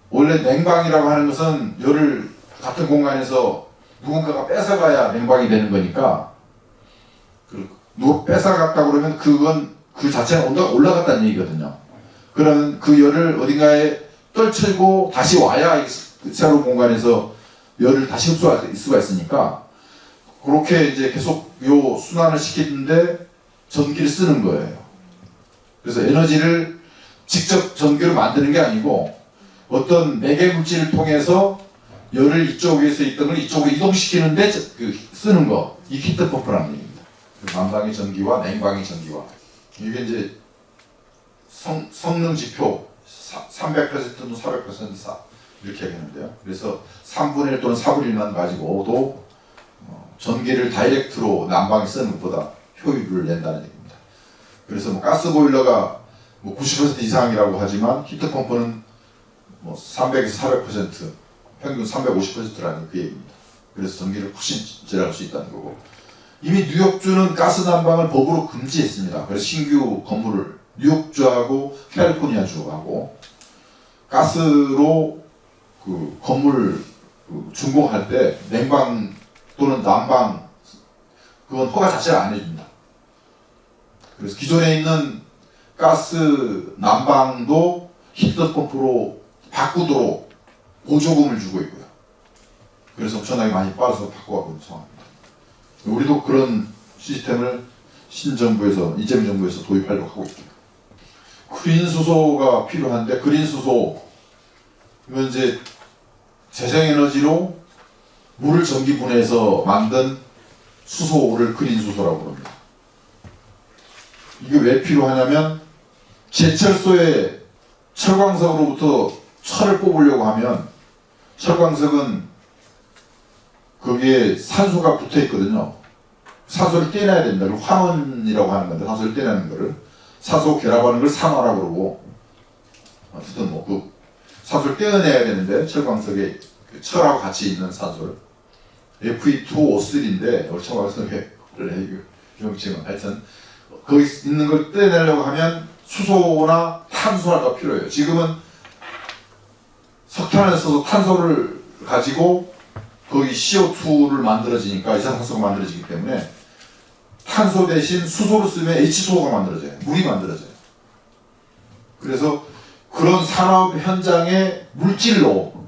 원래 냉방이라고 하는 것은 열을 같은 공간에서 누군가가 뺏어가야 냉방이 되는 거니까 누가 뺏어갔다 그러면 그건 그 자체는 온도가 올라갔다는 얘기거든요. 그러면 그 열을 어딘가에 떨치고 다시 와야 새로운 공간에서 열을 다시 흡수할 수가 있으니까 그렇게 이제 계속 요 순환을 시키는데 전기를 쓰는 거예요. 그래서 에너지를 직접 전기로 만드는 게 아니고 어떤 매개 물질을 통해서 열을 이쪽에서 있던 걸 이쪽으로 이동시키는데 쓰는 거, 이 히트펌프라는 얘기입니다. 난방의 전기와 냉방의 전기와 이게 이제 성능 지표 300%는 400% 이렇게 하겠는데요. 그래서 3분의 1 또는 4분의 1만 가지고도 전기를 다이렉트로 난방에 쓰는 것보다 효율을 낸다는 얘기입니다. 그래서 뭐 가스보일러가 뭐 90% 이상이라고 하지만 히트펌프는 뭐 300에서 400% 평균 350%라는 그 얘기입니다. 그래서 전기를 훨씬 절약할 수 있다는 거고 이미 뉴욕주는 가스 난방을 법으로 금지했습니다. 그래서 신규 건물을 뉴욕주하고 캘리포니아주하고 가스로 그 건물 준공할 때 냉방 또는 난방 그건 허가 자체를 안 해줍니다. 그래서 기존에 있는 가스 난방도 히트펌프로 바꾸도록 보조금을 주고 있고요. 그래서 엄청나게 많이 빠져서 바꿔가고 있는 상황입니다. 우리도 그런 시스템을 신정부에서 이재명 정부에서 도입하려고 하고 있습니다. 그린 수소가 필요한데 그린 수소 이건 이제 재생에너지로 물을 전기분해해서 만든 수소를 그린 수소라고 합니다. 이게 왜 필요하냐면 제철소에 철광석으로부터 철을 뽑으려고 하면 철광석은 거기에 산소가 붙어 있거든요. 산소를 떼내야 됩니다. 그걸 환원이라고 하는 건데 산소를 떼내는 거를 산소 결합하는 걸 산화라고 그러고 어쨌든 뭐 그 산소를 떼어내야 되는데 철광석에 그 철하고 같이 있는 산소를 Fe2O3인데 철광석에 명칭은 하여튼 거기 있는 걸 떼내려고 하면 수소나 탄소가 필요해요. 지금은 석탄을 써서 탄소를 가지고 거기 CO2를 만들어지니까 이산화탄소가 만들어지기 때문에 탄소 대신 수소를 쓰면 H2O가 만들어져요. 물이 만들어져요. 그래서 그런 산업 현장의 물질로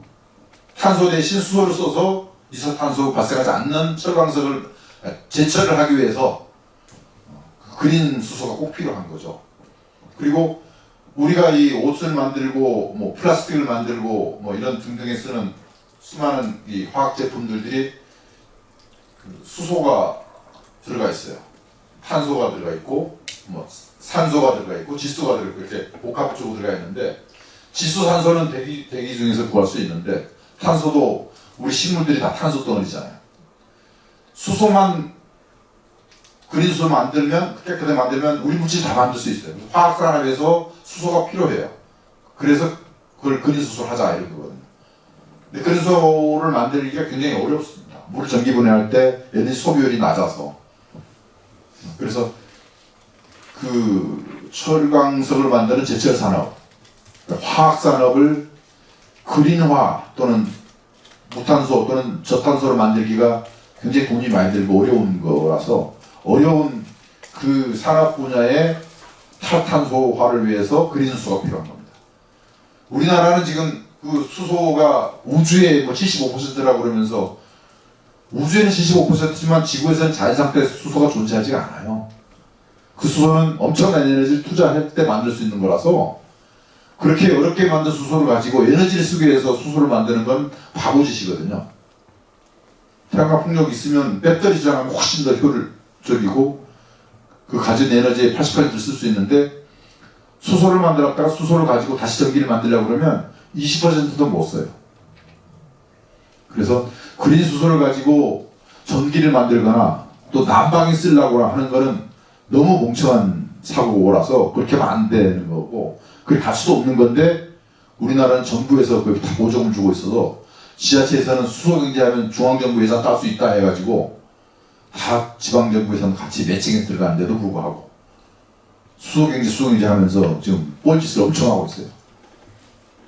탄소 대신 수소를 써서 이산화탄소 발생하지 않는 철광석을 제철을 하기 위해서 그린 수소가 꼭 필요한 거죠. 그리고 우리가 이 옷을 만들고 뭐 플라스틱을 만들고 뭐 이런 등등에 쓰는 수많은 이 화학 제품들이 수소가 들어가 있어요. 탄소가 들어가 있고 뭐 산소가 들어가 있고 지수가 들어가 있고 이렇게 복합적으로 들어가 있는데 지수 산소는 대기 중에서 구할 수 있는데 탄소도 우리 식물들이 다 탄소 덩어리잖아요. 수소만 그린 수소 만들면 깨끗하게 만들면 우리 물질 다 만들 수 있어요. 화학 산업에서 수소가 필요해요. 그래서 그걸 그린 수소를 하자 이런 거거든요. 근데 그린 수소를 만들기가 굉장히 어렵습니다. 물을 전기 분해할 때 에너지 소비율이 낮아서 그래서 그 철광석을 만드는 제철 산업, 화학 산업을 그린화 또는 무탄소 또는 저탄소로 만들기가 굉장히 돈이 많이 들고 어려운 거라서 어려운 그 산업 분야의 탈탄소화를 위해서 그린 수소가 필요한 겁니다. 우리나라는 지금 그 수소가 우주의 뭐 75%라고 그러면서 우주에는 75%지만 지구에서는 자연 상태에서 수소가 존재하지가 않아요. 그 수소는 엄청난 에너지를 투자할 때 만들 수 있는 거라서 그렇게 어렵게 만든 수소를 가지고 에너지를 쓰기 위해서 수소를 만드는 건 바보짓이거든요. 태양광 풍력이 있으면 배터리 저장하면 훨씬 더 효율적이고 그 가진 에너지의 80%를 쓸 수 있는데 수소를 만들었다가 수소를 가지고 다시 전기를 만들려고 그러면 20%도 못 써요. 그래서 그린 수소를 가지고 전기를 만들거나 또 난방에 쓰려고 하는 거는 너무 멍청한 사고라서 그렇게 하면 안 되는 거고 그렇게 갈 수도 없는 건데 우리나라는 정부에서 그렇게 다 보조금을 주고 있어서 지자체에서는 수소 경제하면 중앙정부 예산 딸 수 있다 해가지고 다 지방정부 예산 같이 매칭에 들어가는데도 불구하고 수소경제 하면서 지금 뻘짓을 엄청 하고 있어요.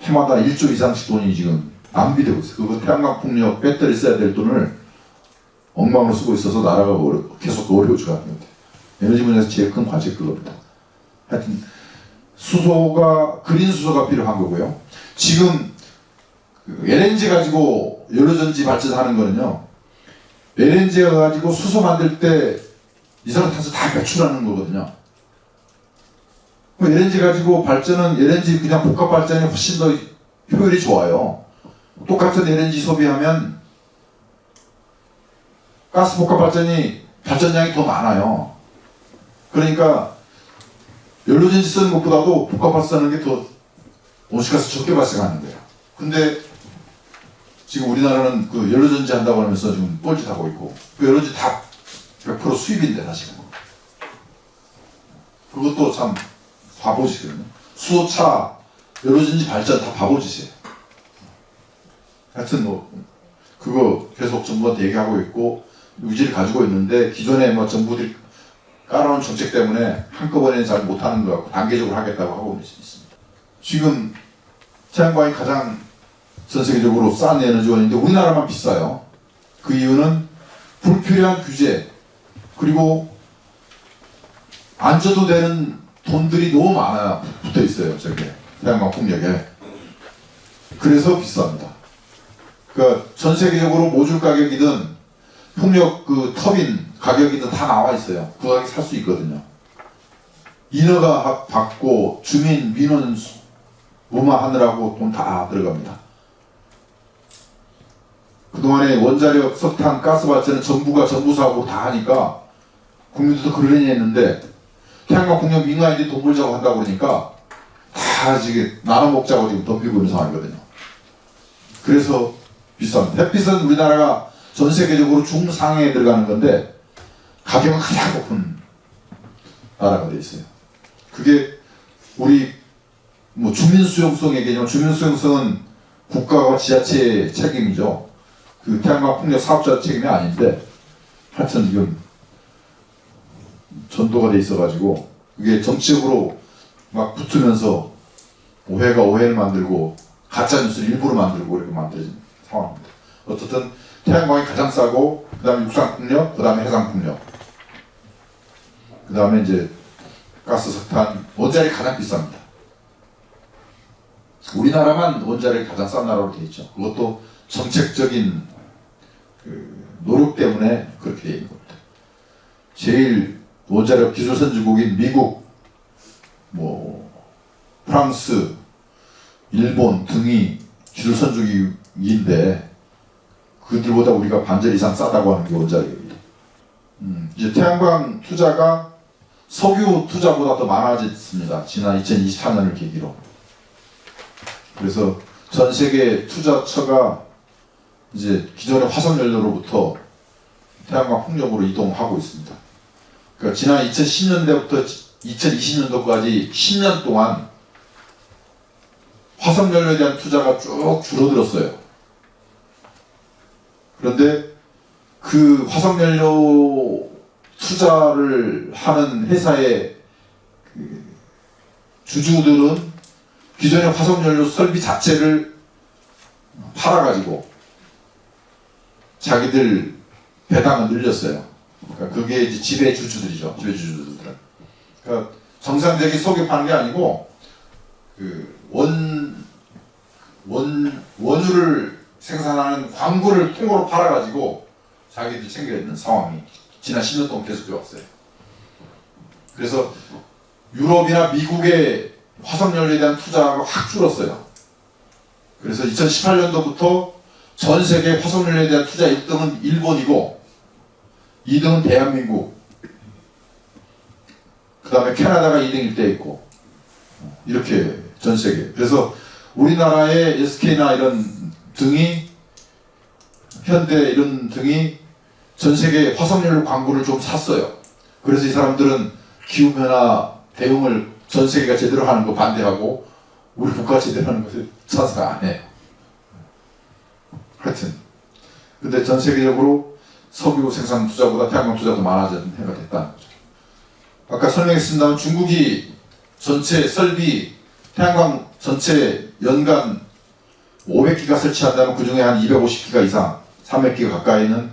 해마다 1조 이상씩 돈이 지금 낭비되고 있어요. 그거 태양광 풍력 배터리 써야 될 돈을 엉망으로 쓰고 있어서 나라가 계속 어려워져가는 것 같아요. 에너지 분야에서 제일 큰 과제가 그겁니다. 하여튼 수소가 그린 수소가 필요한 거고요. 지금 LNG 가지고 연료전지 발전하는 거는요. LNG 가지고 수소 만들 때 이산화탄소 다 배출하는 거거든요. LNG 가지고 발전은 LNG 그냥 복합 발전이 훨씬 더 효율이 좋아요. 똑같은 LNG 소비하면 가스 복합 발전이 발전량이 더 많아요. 그러니까 연료전지 쓰는 것보다도 복합 발전하는 게 더 온실가스 적게 발생하는 거예요. 근데 지금 우리나라는 그 연료전지 한다고 하면서 지금 뻘짓하고 있고 그 연료전지 다 100% 수입인데 사실은 그것도 참 바보짓이거든요. 수소차, 연료전지 발전 다 바보짓이에요. 하여튼 뭐 그거 계속 정부한테 얘기하고 있고 의지를 가지고 있는데 기존에 뭐 정부들이 깔아놓은 정책 때문에 한꺼번에 잘 못하는 것 같고 단계적으로 하겠다고 하고 있습니다. 지금 태양광이 가장 전 세계적으로 싼 에너지원인데 우리나라만 비싸요. 그 이유는 불필요한 규제 그리고 안 줘도 되는 돈들이 너무 많아 붙어 있어요. 저게 태양광 풍력에. 그래서 비쌉니다. 그러니까 전 세계적으로 모듈 가격이든 풍력 그 터빈 가격이든 다 나와 있어요. 그 가격에 살 수 있거든요. 인허가 받고 주민 민원 무마하느라고 돈 다 들어갑니다. 그동안에 원자력, 석탄, 가스 발전은 정부가 정부 사업으로 다 하니까 국민들도 그러려니 했는데 태양광 풍력 민간인들이 돈 벌자고 한다고 그러니까 다 지금 나눠 먹자고 지금 덤비고 있는 상황이거든요. 그래서 비쌉니다. 햇빛은 우리나라가 전 세계적으로 중상위에 들어가는 건데 가격은 가장 높은 나라가 되어 있어요. 그게 우리 뭐 주민수용성 얘기하지만 주민수용성은 국가와 지자체의 책임이죠. 그 태양광 풍력 사업자 책임이 아닌데 하여튼 지금 전도가 돼 있어가지고 그게 정치적으로 막 붙으면서 오해가 오해를 만들고 가짜 뉴스를 일부러 만들고 이렇게 만들어진 상황입니다. 어쨌든 태양광이 가장 싸고 그 다음에 육상풍력, 그 다음에 해상풍력, 그 다음에 이제 가스, 석탄, 원자력이 가장 비쌉니다. 우리나라만 원자력이 가장 싼 나라로 되어 있죠. 그것도 정책적인 그 노력 때문에 그렇게 되어 있는 겁니다. 제일 원자력 기술 선진국인 미국, 뭐 프랑스, 일본 등이 기술 선진국인데 그들보다 우리가 반절 이상 싸다고 하는 게 원자력입니다. 이제 태양광 투자가 석유 투자보다 더 많아졌습니다. 지난 2024년을 계기로. 그래서 전 세계 투자처가 이제 기존의 화석연료로부터 태양광 풍력으로 이동하고 있습니다. 그러니까 지난 2010년대부터 2020년도까지 10년 동안 화석연료에 대한 투자가 쭉 줄어들었어요. 그런데 그 화석연료 투자를 하는 회사의 그 주주들은 기존의 화석연료 설비 자체를 팔아가지고 자기들 배당을 늘렸어요. 그러니까 그게 이제 지배주주들이죠. 지배주주들은. 그러니까 정상적인 석유 파는 게 아니고 그 원유를 생산하는 광구를 통으로 팔아가지고 자기들 챙겨 있는 상황이 지난 10년 동안 계속돼 왔어요. 그래서 유럽이나 미국의 화석연료에 대한 투자가 확 줄었어요. 그래서 2018년도부터 전 세계 화석연료에 대한 투자 1등은 일본이고 2등은 대한민국, 그 다음에 캐나다가 2등 1대 있고 이렇게 전 세계. 그래서 우리나라의 SK나 이런 등이 현대 이런 등이 전 세계 화석연료 광고를 좀 샀어요. 그래서 이 사람들은 기후변화 대응을 전 세계가 제대로 하는 거 반대하고 우리 국가가 제대로 하는 것을 찬성 안 해요. 하여튼 근데 전 세계적으로 석유 생산 투자보다 태양광 투자도 많아진 해가 됐다는 거죠. 아까 설명했습니다만 중국이 전체 설비 태양광 전체 연간 500기가 설치한다면 그 중에 한 250기가 이상 300기가 가까이는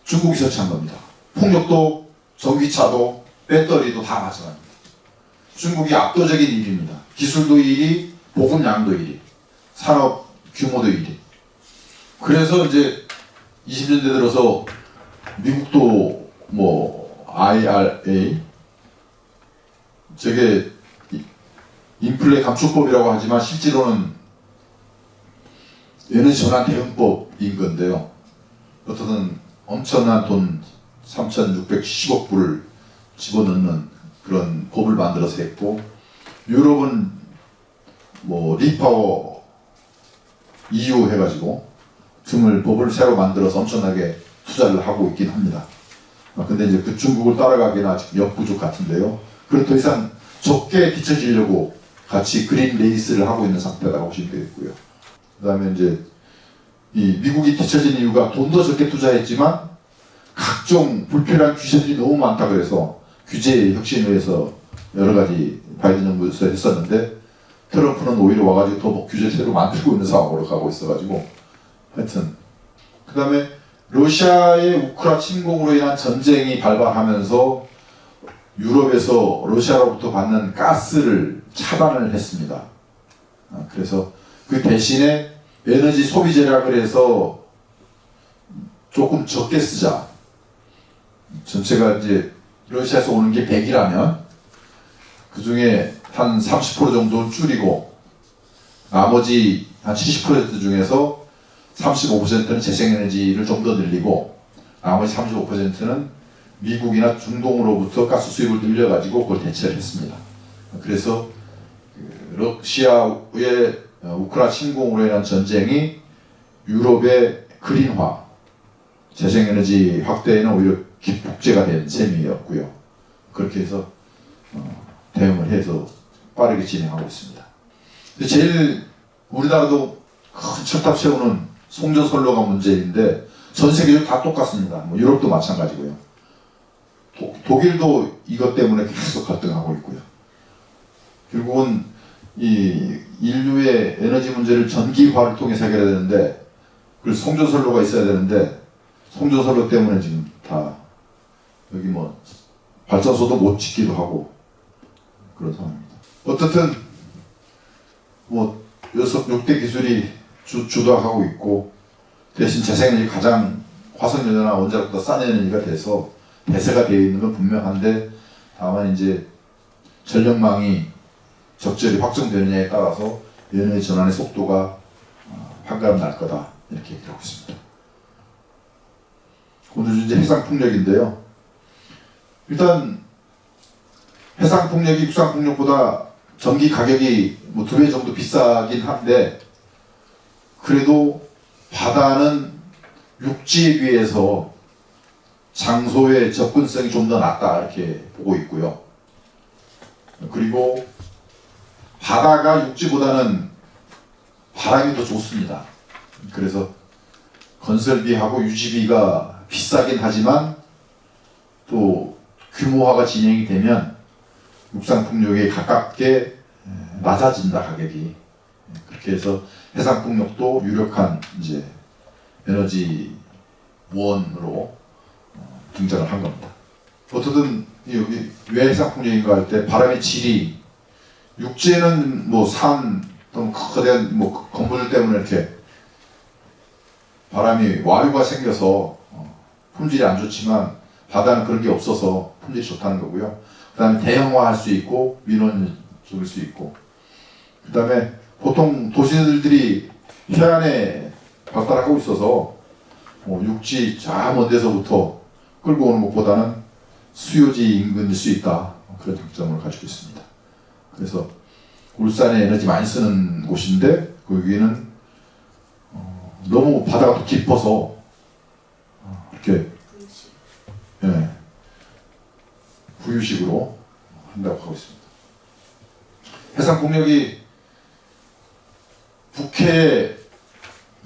중국이 설치한 겁니다. 풍력도 전기차도 배터리도 다 마찬가지입니다. 중국이 압도적인 1위입니다. 기술도 1위, 보급량도 1위, 산업 규모도 1위. 그래서 이제 20년대 들어서 미국도 뭐 IRA 저게 인플레 감축법이라고 하지만 실제로는 에너지 전환 대응법인 건데요. 어떻든 엄청난 돈 3,610억 불을 집어넣는 그런 법을 만들어서 했고, 유럽은 뭐 리파워 EU 해가지고 법을 새로 만들어서 엄청나게 투자를 하고 있긴 합니다. 근데 이제 그 중국을 따라가기는 아직 역부족 같은데요. 그래도 더 이상 적게 뒤처지려고 같이 그린 레이스를 하고 있는 상태라고 보시면 되겠고요. 그 다음에 이제 이 미국이 뒤처진 이유가 돈도 적게 투자했지만 각종 불필요한 규제들이 너무 많다 그래서 규제 혁신을 위해서 여러 가지 바이든 정부에서 했었는데 트럼프는 오히려 와가지고 더 규제 새로 만들고 있는 상황으로 가고 있어가지고 하여튼 그 다음에 러시아의 우크라 침공으로 인한 전쟁이 발발하면서 유럽에서 러시아로부터 받는 가스를 차단을 했습니다. 그래서 그 대신에 에너지 소비 절약을 해서 조금 적게 쓰자. 전체가 이제 러시아에서 오는 게 100이라면 그 중에 한 30% 정도 줄이고 나머지 한 70% 중에서 35%는 재생에너지를 좀 더 늘리고 나머지 35%는 미국이나 중동으로부터 가스 수입을 늘려가지고 그걸 대체를 했습니다. 그래서 러시아의 우크라이나 침공으로 인한 전쟁이 유럽의 그린화, 재생에너지 확대에는 오히려 기폭제가 된 셈이었고요. 그렇게 해서 대응을 해서 빠르게 진행하고 있습니다. 근데 제일 우리나라도 큰 철탑 세우는 송전선로가 문제인데 전 세계적으로 다 똑같습니다. 뭐 유럽도 마찬가지고요. 독일도 이것 때문에 계속 갈등하고 있고요. 결국은 이 인류의 에너지 문제를 전기화를 통해서 해결해야 되는데 그래서 송전선로가 있어야 되는데 송전선로 때문에 지금 다 여기 뭐 발전소도 못 짓기도 하고 그런 상황입니다. 어떻든 뭐 6대 기술이 주도하고 있고 대신 재생에너지 가장 화석연료나 원자력보다 싼 에너지가 돼서 대세가 되어 있는 건 분명한데 다만 이제 전력망이 적절히 확정되느냐에 따라서 에너지 전환의 속도가 판가름 날 거다 이렇게 얘기를 하고 있습니다. 오늘 주제 해상풍력인데요. 일단 해상풍력이 육상풍력보다 전기 가격이 뭐 2배 정도 비싸긴 한데 그래도 바다는 육지에 비해서 장소의 접근성이 좀 더 낫다 이렇게 보고 있고요. 그리고 바다가 육지보다는 바람이 더 좋습니다. 그래서 건설비하고 유지비가 비싸긴 하지만 또 규모화가 진행이 되면 육상풍력에 가깝게 낮아진다 가격이. 그렇게 해서 해상풍력도 유력한 이제 에너지 원으로 등장을 한 겁니다. 어쨌든 여기 왜 해상풍력인가 할 때 바람의 질이 육지에는 뭐 산 또는 거대한 뭐 건물 때문에 이렇게 바람이 와류가 생겨서 품질이 안 좋지만 바다는 그런 게 없어서 품질이 좋다는 거고요. 그 다음에 대형화할 수 있고 민원적일 수 있고, 그 다음에 보통 도시들이 해안에 발달하고 있어서 육지 저 먼 데서부터 끌고 오는 것보다는 수요지 인근일 수 있다, 그런 장점을 가지고 있습니다. 그래서 울산에 에너지 많이 쓰는 곳인데 거기는 너무 바다가 또 깊어서 이렇게 부유식으로 한다고 하고 있습니다. 해상 풍력이 북해,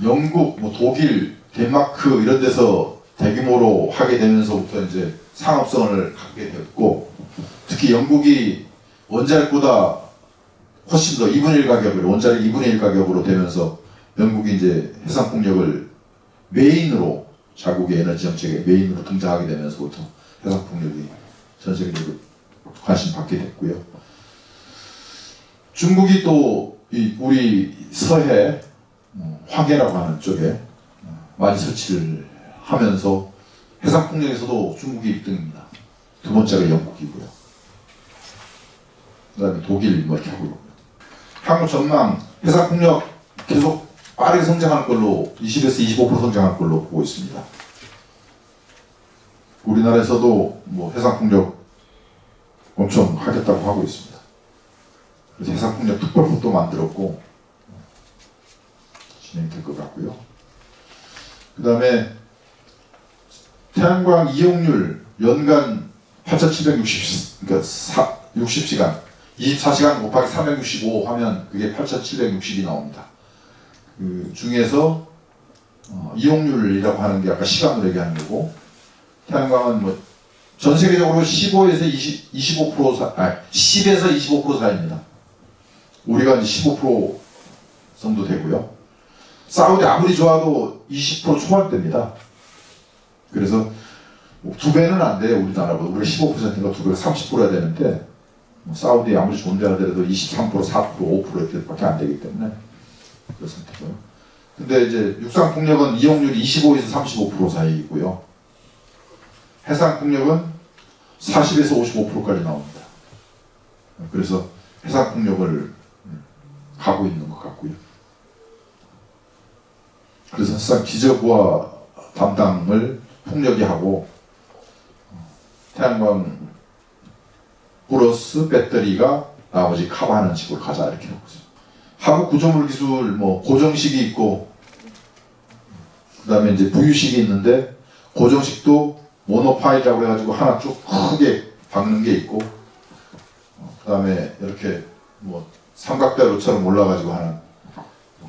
영국, 독일, 덴마크 이런 데서 대규모로 하게 되면서부터 이제 상업성을 갖게 됐고, 특히 영국이 원자력보다 훨씬 더 2분의 1 가격으로, 원자력 2분의 1 가격으로 되면서 영국이 이제 해상 풍력을 메인으로, 자국의 에너지 정책의 메인으로 등장하게 되면서부터 해상 풍력이 전 세계적으로 관심 받게 됐고요. 중국이 또 우리 서해 황해라고 하는 쪽에 많이 설치를 하면서 해상 풍력에서도 중국이 1등입니다. 두 번째가 영국이고요. 그 다음에 독일 이렇게 하고 있고요. 향후 전망, 해상 풍력 계속 빠르게 성장할 걸로 20에서 25% 성장할 걸로 보고 있습니다. 우리나라에서도 해상 풍력 엄청 하겠다고 하고 있습니다. 그래서 해상 풍력 특별법도 만들었고 진행될 것 같고요. 그 다음에 태양광 이용률 연간 8,760, 그러니까 60시간, 24시간 곱하기 365 하면 그게 8,760이 나옵니다. 그 중에서 이용률이라고 하는 게 아까 시간으로 얘기하는 거고, 태양광은 전 세계적으로 15에서 25% 10에서 25% 사이입니다. 우리가 이제 15% 정도 되고요. 사우디 아무리 좋아도 20% 초반대입니다. 그래서 2배는 안 돼요, 우리나라보다. 우리가 15%인가 2배가 30% 해야 되는데, 사우디 아무리 좋은 데 하더라도 23%, 4%, 5% 이렇게밖에 안 되기 때문에 그렇습니다. 근데 이제 육상 풍력은 이용률이 25에서 35% 사이이고요. 해상 풍력은 40에서 55%까지 나옵니다. 그래서 해상 풍력을 가고 있는 것 같고요. 그래서 사실상 기저부하 담당을 풍력이 하고, 태양광 플러스 배터리가 나머지 커버하는 식으로 가자, 이렇게 하고 있어요. 하부 구조물 기술 고정식이 있고, 그 다음에 이제 부유식이 있는데, 고정식도 모노파일이라고 해가지고 하나 쭉 크게 박는 게 있고, 그 다음에 이렇게 삼각대로처럼 올라가지고 하는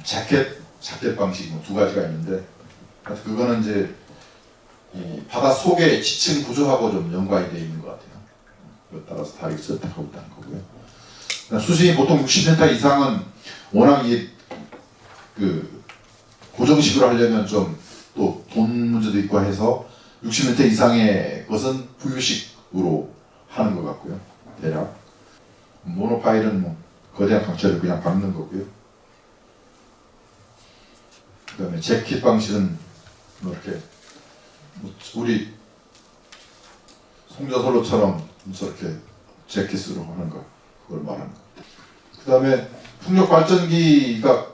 자켓 방식 2가지가 있는데, 그거는 이제 이 바다 속의 지층 구조하고 좀 연관이 되어 있는 것 같아요. 그에 따라서 다르게 선택하고 있다는 거고요. 수심이 보통 60m 이상은 워낙 그 고정식으로 하려면 좀 또 돈 문제도 있고 해서 60m 이상의 것은 부유식으로 하는 것 같고요. 대략 모노파일은 거대한 강철을 그냥 박는 거고요. 그 다음에 재킷 방식은 이렇게 우리 송전선로처럼 저렇게 재킷으로 하는 거, 그걸 말하는 거. 그 다음에 풍력 발전기가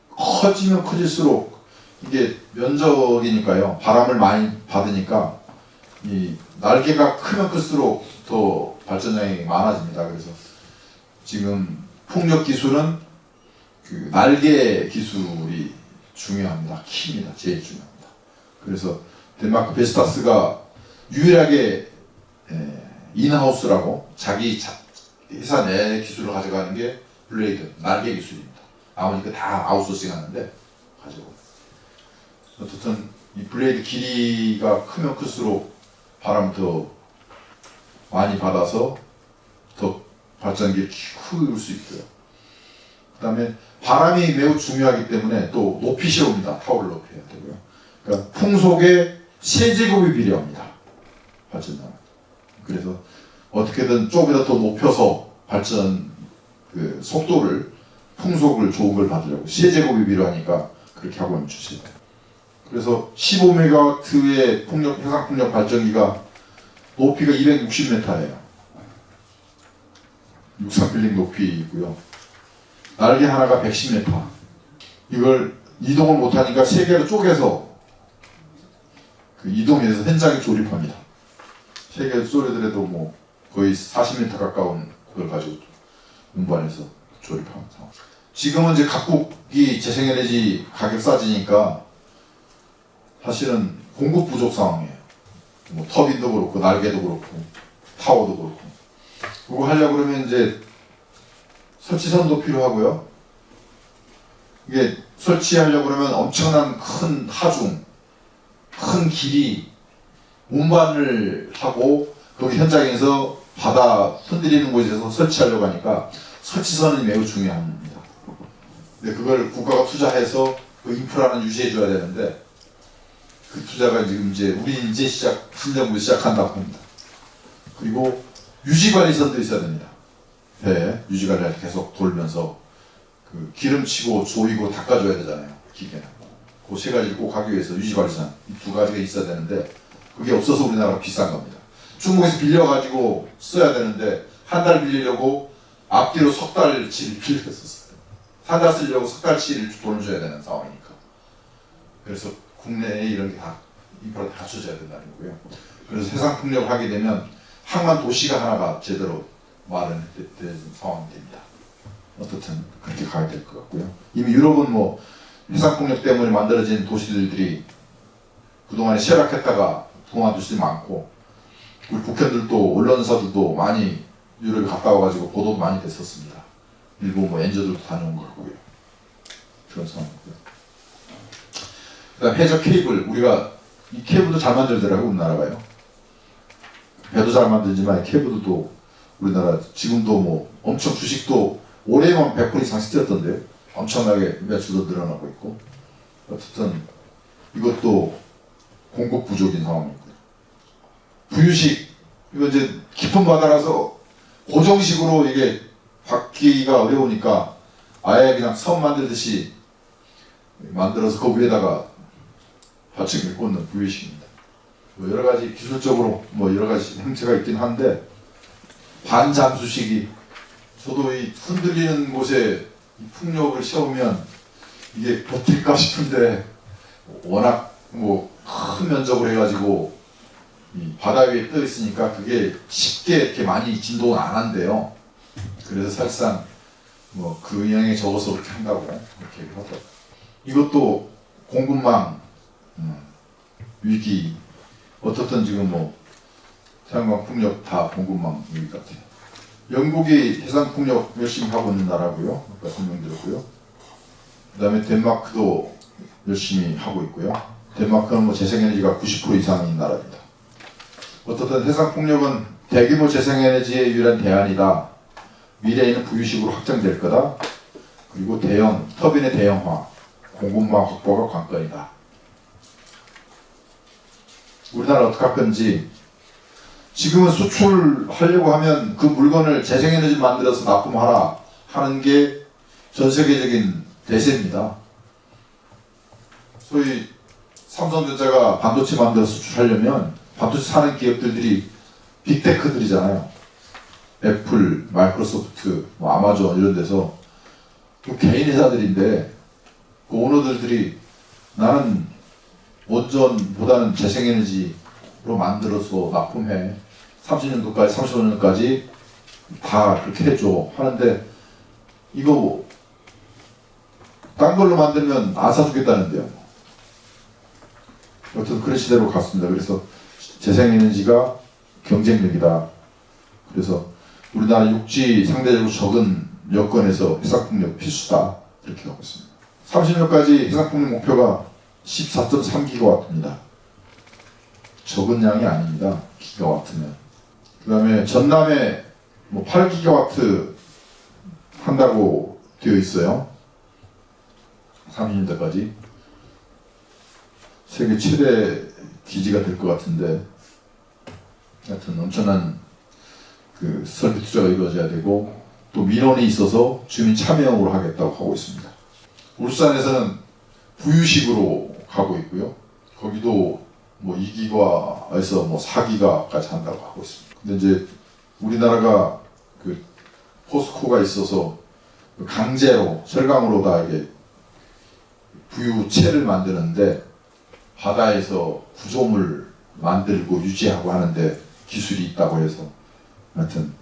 커지면 커질수록 이게 면적이니까요, 바람을 많이 받으니까 이 날개가 크면 클수록 더 발전량이 많아집니다. 그래서 지금 풍력 기술은 그 날개 기술이 중요합니다. 키입니다. 제일 중요합니다. 그래서 덴마크 베스타스가 유일하게 인하우스라고 자기 회사 내 기술을 가져가는 게 블레이드, 날개 기술입니다. 나머지 다 아웃소싱 하는데 가지고. 어쨌든 이 블레이드 길이가 크면 클수록 바람을 더 많이 받아서 더 발전기를 키울 수 있고요. 그 다음에 바람이 매우 중요하기 때문에 또 높이시 옵니다. 타워를 높여야 되고요. 그러니까 풍속에 세제곱이 필요합니다. 발전량은. 그래서 어떻게든 조금이라도 더 높여서 발전 그 속도를, 풍속을 좋은 걸 받으려고 세제곱이 필요하니까 그렇게 하고 있는 추세입니다. 그래서 15MW의 해상 풍력 발전기가 높이가 260m예요. 육상 빌딩 높이고요. 날개 하나가 110m. 이걸 이동을 못하니까 세 개로 쪼개서 그 이동해서 현장에 조립합니다. 세 개로 쪼개더라도 뭐 거의 40m 가까운 그걸 가지고 운반해서 조립하는 상황. 지금은 이제 각국이 재생에너지 가격 싸지니까 사실은 공급 부족 상황이에요. 뭐 터빈도 그렇고 날개도 그렇고 타워도 그렇고. 그거 하려고 그러면 이제 설치선도 필요하고요. 이게 설치하려고 그러면 엄청난 큰 하중, 큰 길이 운반을 하고 거기 현장에서 바다 흔들리는 곳에서 설치하려고 하니까 설치선이 매우 중요합니다. 근데 그걸 국가가 투자해서 그 인프라는 유지해줘야 되는데 그 투자가 지금 이제 우리 이제 신정부 시작한다고 합니다. 그리고 유지관리선도 있어야 됩니다. 배 유지관리를 계속 돌면서 그 기름치고 조이고 닦아줘야 되잖아요. 기계는. 그 세 가지를 꼭 하기 위해서 유지관리선 이 두 가지가 있어야 되는데 그게 없어서 우리나라가 비싼 겁니다. 중국에서 빌려가지고 써야 되는데 한 달 빌리려고 앞뒤로 석 달치를 빌렸었어요. 한 달 쓰려고 석 달치를 돈을 줘야 되는 상황이니까. 그래서 국내에 이런 게 다 인프라가 갖춰져야 된다는 거고요. 그래서 해상 풍력을 하게 되면 항만 도시가 하나가 제대로 마련된 상황이 됩니다. 어떻든 그렇게 가야 될 것 같고요. 이미 유럽은 뭐 해상 풍력 때문에 만들어진 도시들이 그동안에 쇠락했다가 동화 도시들이 많고 우리 국회의원들도 언론사들도 많이 유럽에 갔다 와가지고 보도도 많이 됐었습니다. 일부 뭐 엔저들도 다녀온 것 같고요. 그런 상황이고요. 그다음 해저 케이블, 우리가 이 케이블도 잘 만들더라고요. 우리나라가요. 배도 잘 만들지만 케이블도 우리나라 지금도 뭐 엄청 주식도 올해만 100% 이상씩 뛰었던데요. 엄청나게 매출도 늘어나고 있고. 어쨌든 이것도 공급 부족인 상황이고요. 부유식, 이거 이제 깊은 바다라서 고정식으로 이게 받기가 어려우니까 아예 그냥 섬 만들듯이 만들어서 그 위에다가 받침을 꽂는 부유식입니다. 뭐 여러 가지 기술적으로 뭐 여러 가지 형태가 있긴 한데 반잠수식이 저도 이 흔들리는 곳에 이 풍력을 씌우면 이게 버틸까 싶은데 워낙 뭐 큰 면적으로 해가지고 이 바다 위에 떠 있으니까 그게 쉽게 이렇게 많이 진동을 안 한대요. 그래서 사실상 뭐 그 영향에 적어서 그렇게 한다고 이렇게 하더라고요. 이것도 공급망 위기. 어떻든 지금 뭐 태양광 풍력 다 공급망 위기 같아요. 영국이 해상 풍력 열심히 하고 있는 나라고요. 아까 설명드렸고요. 그다음에 덴마크도 열심히 하고 있고요. 덴마크는 뭐 재생에너지가 90% 이상인 나라입니다. 어떻든 해상 풍력은 대규모 재생에너지의 유일한 대안이다. 미래에는 부유식으로 확장될 거다. 그리고 대형 터빈의 대형화, 공급망 확보가 관건이다. 우리나라 어떻게 할 건지 지금은 수출하려고 하면 그 물건을 재생에너지 만들어서 납품하라 하는 게 전 세계적인 대세입니다. 소위 삼성전자가 반도체 만들어서 수출하려면 반도체 사는 기업들이 빅테크들이잖아요. 애플, 마이크로소프트, 뭐 아마존 이런 데서 그 개인 회사들인데 그 오너들이 나는 원전보다는 재생에너지로 만들어서 납품해 30년도까지 35년까지 다 그렇게 해줘 하는데 이거 딴 걸로 만들면 안 사주겠다는데요. 어쨌든 그런 시대로 갔습니다. 그래서 재생에너지가 경쟁력이다. 그래서 우리나라 육지 상대적으로 적은 여건에서 해상풍력 필수다. 이렇게 하고 있습니다. 30년까지 해상풍력 목표가 14.3기가와트입니다. 적은 양이 아닙니다. 기가와트면. 그 다음에 전남에 뭐 8기가와트 한다고 되어 있어요. 30년대까지. 세계 최대 기지가 될 것 같은데 하여튼 엄청난 그 설비 투자가 이루어져야 되고 또 민원이 있어서 주민 참여형으로 하겠다고 하고 있습니다. 울산에서는 부유식으로 가고 있고요. 거기도 뭐 2기가에서 뭐 4기가까지 한다고 하고 있습니다. 근데 이제 우리나라가 그 포스코가 있어서 강제로 철강으로 다 이게 부유체를 만드는데 바다에서 구조물 만들고 유지하고 하는데 기술이 있다고 해서 하여튼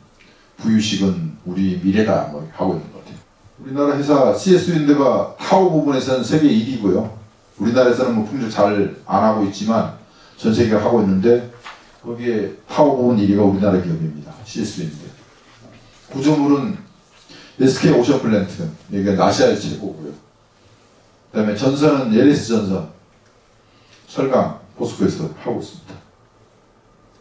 부유식은 우리 미래다 뭐 하고 있는 것 같아요. 우리나라 회사 CS윈드가 타워 부분에서는 세계 1위고요. 우리나라에서는 뭐 품질 잘 안 하고 있지만 전 세계가 하고 있는데 거기에 타워 부분 1위가 우리나라 기업입니다. CS윈드. 구조물은 SK 오션플랜트, 여기가 아시아의 최고고요. 그 다음에 전선은 LS 전선, 철강, 포스코에서 하고 있습니다.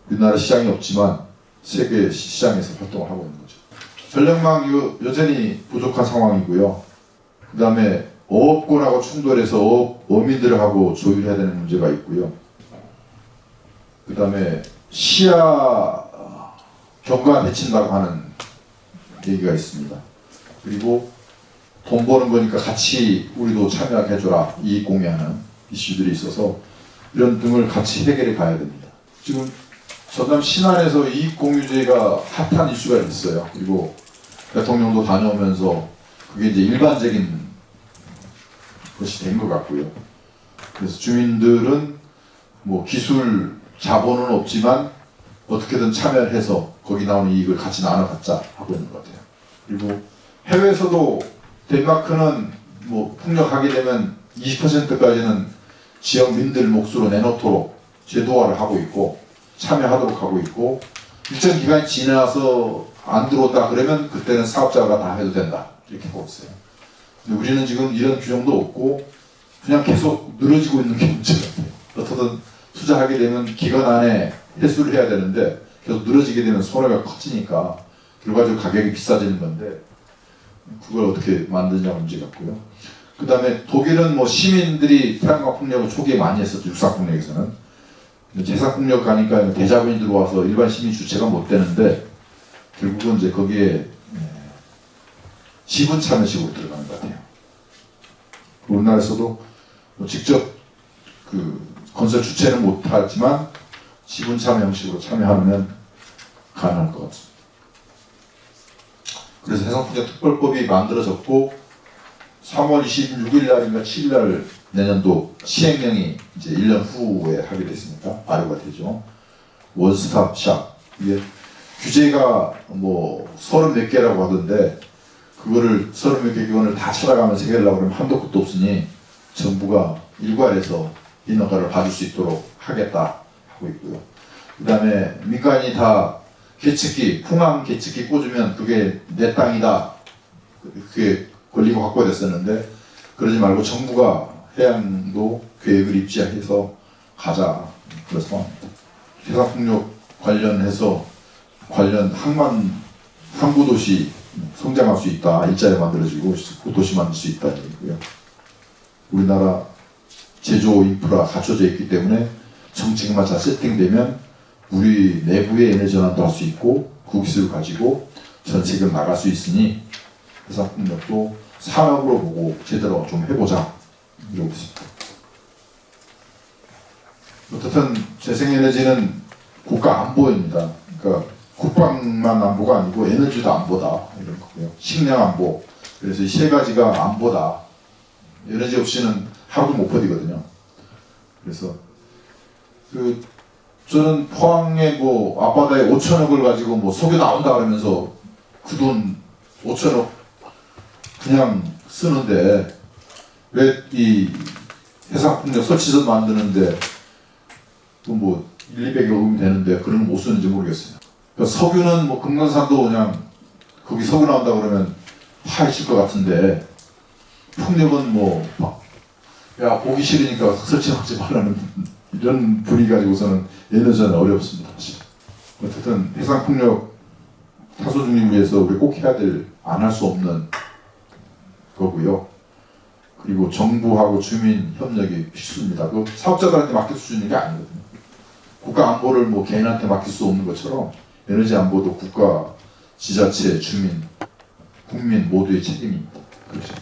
우리나라 시장이 없지만 세계 시장에서 활동을 하고 있는 거죠. 전력망 여전히 부족한 상황이고요. 그 다음에 어업권하고 충돌해서 어민들하고 조율해야 되는 문제가 있고요. 그 다음에 시야 경과 대친다고 하는 얘기가 있습니다. 그리고 돈 버는 거니까 같이 우리도 참여하게 해줘라, 이익 공유하는 이슈들이 있어서 이런 등을 같이 해결해 가야 됩니다. 지금 전남 신안에서 이익공유제가 핫한 이슈가 있어요. 그리고 대통령도 다녀오면서 그게 이제 일반적인 것이 된 것 같고요. 그래서 주민들은 뭐 기술 자본은 없지만 어떻게든 참여를 해서 거기 나오는 이익을 같이 나눠 갖자 하고 있는 것 같아요. 그리고 해외에서도 덴마크는 뭐 풍력하게 되면 20%까지는 지역민들 몫으로 내놓도록 제도화를 하고 있고 참여하도록 하고 있고 일정 기간이 지나서 안 들어온다 그러면 그때는 사업자가 다 해도 된다 이렇게 하고 있어요. 근데 우리는 지금 이런 규정도 없고 그냥 계속 늘어지고 있는 게 문제 같아요. 어떻든 투자하게 되면 기간 안에 회수를 해야 되는데 계속 늘어지게 되면 손해가 커지니까 결과적으로 가격이 비싸지는 건데 그걸 어떻게 만드냐 문제 같고요. 그 다음에 독일은 뭐 시민들이 태양광 풍력을 초기에 많이 했었죠. 육상 풍력에서는. 재산 풍력 가니까 대자본이 들어와서 일반 시민 주체가 못 되는데 결국은 이제 거기에 지분 참여식으로 들어가는 것 같아요. 우리나라에서도 뭐 직접 그 건설 주체는 못하지만 지분 참여 형식으로 참여하면 가능할 것 같습니다. 그래서 해상풍력특별법이 만들어졌고 3월 26일 날인가 7일 날 내년도 시행령이 이제 1년 후에 하게 됐으니까 발효가 되죠. 원스톱샵. 이게 규제가 뭐 30몇 개라고 하던데 그거를 30몇 개 기관을 다 찾아가면서 해결하려고 그러면 한도 끝도 없으니 정부가 일괄해서 인허가를 받을 수 있도록 하겠다 하고 있고요. 그 다음에 민간이 다 계측기, 풍암 계측기 꽂으면 그게 내 땅이다. 그게 권리가 확보가 됐었는데 그러지 말고 정부가 해양도 계획을 입지해서 가자. 그래서 합니다. 해상풍력 관련해서 관련 항구도시 성장할 수 있다. 일자리 만들어지고 도시 만들 수 있다. 얘기고요. 우리나라 제조 인프라 갖춰져 있기 때문에 정책만 잘 세팅되면 우리 내부의 에너지 전환도 할 수 있고 그 기술을 가지고 전 세계로 나갈 수 있으니 해상풍력도 산업으로 보고 제대로 좀 해보자 이러고 있습니다. 어쨌든 재생에너지는 국가 안보입니다. 그러니까 국방만 안보가 아니고 에너지도 안보다 이런 거고요. 식량 안보. 그래서 이 세 가지가 안보다. 에너지 없이는 하루도 못 버티거든요. 그래서 저는 포항에 뭐 앞바다에 5천억을 가지고 뭐 석유 나온다 그러면서 그 돈 5천억 그냥 쓰는데 왜 이 해상풍력 설치선 만드는데 또 뭐 1, 200억 원 되는데 그런 못 쓰는지 모르겠어요. 그러니까 석유는 뭐 금강산도 그냥 거기 석유 나온다 그러면 파헤칠 것 같은데 풍력은 뭐 야 보기 싫으니까 설치하지 말라는 이런 분위기 가지고서는 에너지는 어렵습니다. 사실. 어쨌든 해상풍력 탄소 중립을 위해서 우리 꼭 해야 될 안 할 수 없는 거고요. 그리고 정부하고 주민 협력이 필수입니다. 그 사업자들한테 맡길 수 있는 게 아니거든요. 국가 안보를 뭐 개인한테 맡길 수 없는 것처럼 에너지 안보도 국가, 지자체, 주민, 국민 모두의 책임입니다. 그렇죠.